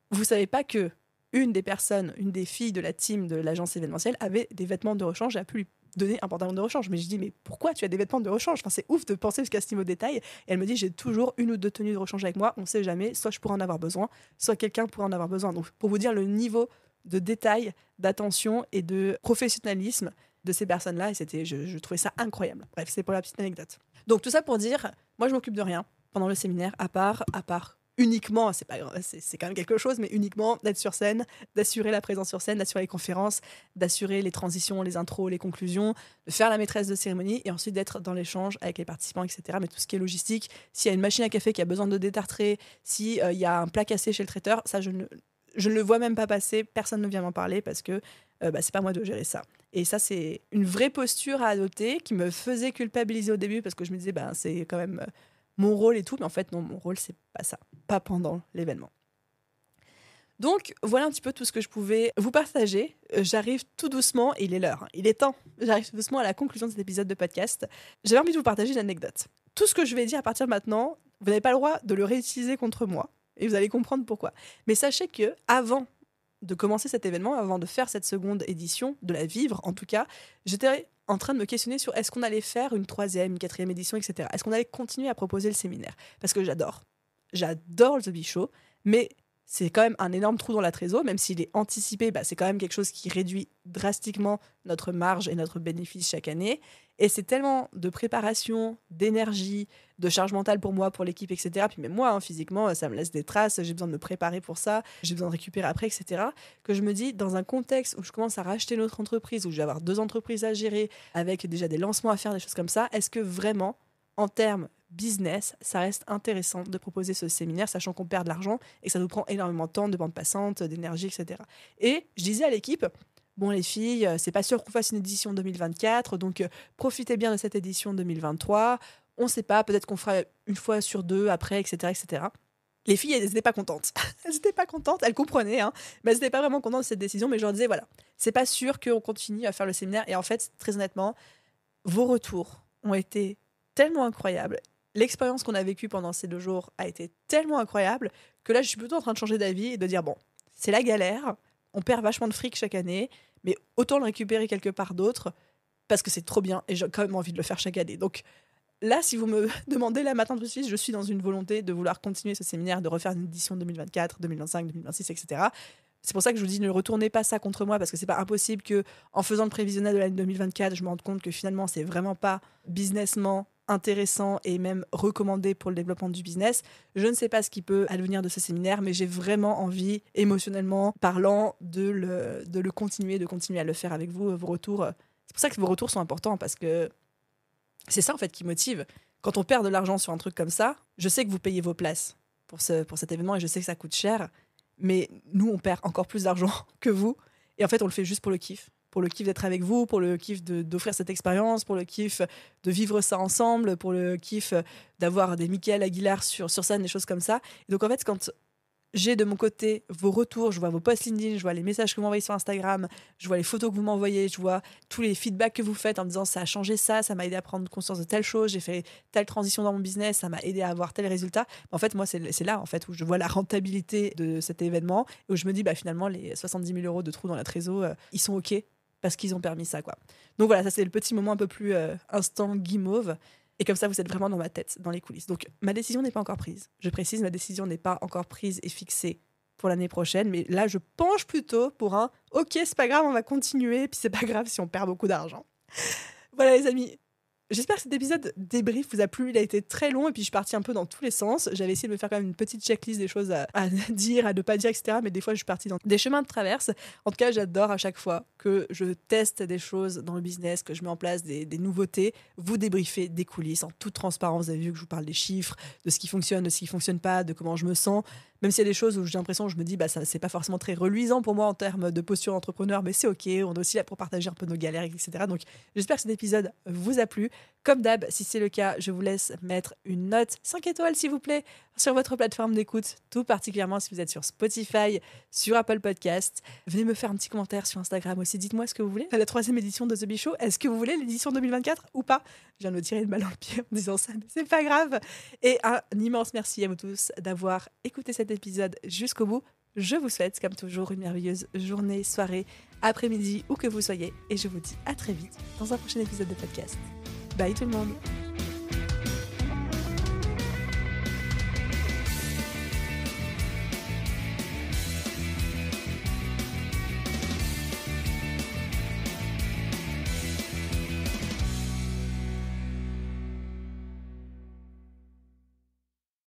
Vous savez pas que une des personnes, une des filles de la team de l'agence événementielle avait des vêtements de rechange et a pu lui donner un pantalon de rechange. Mais je dis, mais pourquoi tu as des vêtements de rechange? Enfin, c'est ouf de penser jusqu'à ce niveau de détail. Et elle me dit, j'ai toujours une ou deux tenues de rechange avec moi, on sait jamais, soit je pourrais en avoir besoin, soit quelqu'un pourrait en avoir besoin. Donc, pour vous dire le niveau de détail, d'attention et de professionnalisme de ces personnes-là, et je trouvais ça incroyable. Bref, c'est pour la petite anecdote. Donc, tout ça pour dire, moi, je m'occupe de rien pendant le séminaire, à part uniquement, c'est quand même quelque chose, mais uniquement d'être sur scène, d'assurer la présence sur scène, d'assurer les conférences, d'assurer les transitions, les intros, les conclusions, de faire la maîtresse de cérémonie et ensuite d'être dans l'échange avec les participants, etc. Mais tout ce qui est logistique, s'il y a une machine à café qui a besoin de détartrer, s'il y a un plat cassé chez le traiteur, ça je ne le vois même pas passer, personne ne vient m'en parler parce que c'est pas moi de gérer ça. Et ça, c'est une vraie posture à adopter qui me faisait culpabiliser au début parce que je me disais, c'est quand même mon rôle et tout, mais en fait non, mon rôle c'est pas ça, pas pendant l'événement. Donc voilà un petit peu tout ce que je pouvais vous partager. J'arrive tout doucement, et il est l'heure, il est temps, j'arrive tout doucement à la conclusion de cet épisode de podcast. J'avais envie de vous partager une anecdote. Tout ce que je vais dire à partir de maintenant, vous n'avez pas le droit de le réutiliser contre moi, et vous allez comprendre pourquoi. Mais sachez que avant de commencer cet événement, avant de faire cette seconde édition, de la vivre en tout cas, j'étais en train de me questionner sur est-ce qu'on allait faire une 3e, une 4e édition, etc. Est-ce qu'on allait continuer à proposer le séminaire? Parce que j'adore le The Bee Show, mais c'est quand même un énorme trou dans la trésor, même s'il est anticipé, c'est quand même quelque chose qui réduit drastiquement notre marge et notre bénéfice chaque année. Et c'est tellement de préparation, d'énergie, de charge mentale pour moi, pour l'équipe, etc. Puis même moi, physiquement, ça me laisse des traces, j'ai besoin de me préparer pour ça, j'ai besoin de récupérer après, etc. Que je me dis, dans un contexte où je commence à racheter une autre entreprise, où je vais avoir 2 entreprises à gérer, avec déjà des lancements à faire, des choses comme ça, est-ce que vraiment, en termes business, ça reste intéressant de proposer ce séminaire, sachant qu'on perd de l'argent et que ça nous prend énormément de temps, de bande passante, d'énergie, etc. Et je disais à l'équipe, bon les filles, c'est pas sûr qu'on fasse une édition 2024, donc profitez bien de cette édition 2023. On sait pas, peut-être qu'on fera une fois sur 2 après, etc., etc. Les filles, elles n'étaient pas contentes. Elles n'étaient pas contentes, elles comprenaient, mais elles n'étaient pas vraiment contentes de cette décision. Mais je leur disais, voilà, c'est pas sûr qu'on continue à faire le séminaire. Et en fait, très honnêtement, vos retours ont été tellement incroyables. L'expérience qu'on a vécue pendant ces 2 jours a été tellement incroyable que là, je suis plutôt en train de changer d'avis et de dire, bon, c'est la galère, on perd vachement de fric chaque année, mais autant le récupérer quelque part d'autre, parce que c'est trop bien et j'ai quand même envie de le faire chaque année. Donc là, si vous me demandez là maintenant tout de suite, je suis dans une volonté de vouloir continuer ce séminaire, de refaire une édition 2024, 2025, 2026, etc. C'est pour ça que je vous dis, ne retournez pas ça contre moi, parce que c'est pas impossible que, en faisant le prévisionnel de l'année 2024, je me rende compte que finalement, c'est vraiment pas businessment intéressant et même recommandé pour le développement du business. Je ne sais pas ce qui peut advenir de ce séminaire, mais j'ai vraiment envie, émotionnellement parlant, de le continuer, de continuer à le faire avec vous, vos retours. C'est pour ça que vos retours sont importants, parce que c'est ça en fait qui motive. Quand on perd de l'argent sur un truc comme ça, je sais que vous payez vos places pour cet événement et je sais que ça coûte cher, mais nous on perd encore plus d'argent que vous, et en fait on le fait juste pour le kiff d'être avec vous, pour le kiff d'offrir cette expérience, pour le kiff de vivre ça ensemble, pour le kiff d'avoir des Michael Aguilar sur scène, des choses comme ça. Et donc en fait, quand j'ai de mon côté vos retours, je vois vos posts LinkedIn, je vois les messages que vous m'envoyez sur Instagram, je vois les photos que vous m'envoyez, je vois tous les feedbacks que vous faites en me disant ça a changé ça m'a aidé à prendre conscience de telle chose, j'ai fait telle transition dans mon business, ça m'a aidé à avoir tel résultat. En fait, moi, c'est là en fait où je vois la rentabilité de cet événement et où je me dis finalement les 70 000 € de trous dans la trésor, ils sont OK parce qu'ils ont permis ça, quoi. Donc voilà, ça c'est le petit moment un peu plus instant guimauve. Et comme ça, vous êtes vraiment dans ma tête, dans les coulisses. Donc, ma décision n'est pas encore prise. Je précise, ma décision n'est pas encore prise et fixée pour l'année prochaine. Mais là, je penche plutôt pour un « Ok, c'est pas grave, on va continuer. Puis c'est pas grave si on perd beaucoup d'argent. » Voilà, les amis. J'espère que cet épisode débrief vous a plu. Il a été très long et puis je suis partie un peu dans tous les sens. J'avais essayé de me faire quand même une petite checklist des choses à dire, à ne pas dire, etc. Mais des fois, je suis partie dans des chemins de traverse. En tout cas, j'adore à chaque fois que je teste des choses dans le business, que je mets en place des nouveautés, vous débriefer des coulisses en toute transparence. Vous avez vu que je vous parle des chiffres, de ce qui fonctionne, de ce qui fonctionne pas, de comment je me sens. Même s'il y a des choses où j'ai l'impression, je me dis, ça c'est pas forcément très reluisant pour moi en termes de posture d'entrepreneur, mais c'est ok. On est aussi là pour partager un peu nos galères, etc. Donc, j'espère que cet épisode vous a plu. Comme d'hab, si c'est le cas, je vous laisse mettre une note 5 étoiles, s'il vous plaît, sur votre plateforme d'écoute, tout particulièrement si vous êtes sur Spotify, sur Apple Podcast. Venez me faire un petit commentaire sur Instagram aussi. Dites-moi ce que vous voulez. La 3e édition de The Bee Show, est-ce que vous voulez l'édition 2024 ou pas? Je viens de me tirer une balle dans le pied en disant ça, mais c'est pas grave. Et un immense merci à vous tous d'avoir écouté cet épisode jusqu'au bout. Je vous souhaite, comme toujours, une merveilleuse journée, soirée, après-midi, où que vous soyez. Et je vous dis à très vite dans un prochain épisode de podcast. Bye tout le monde!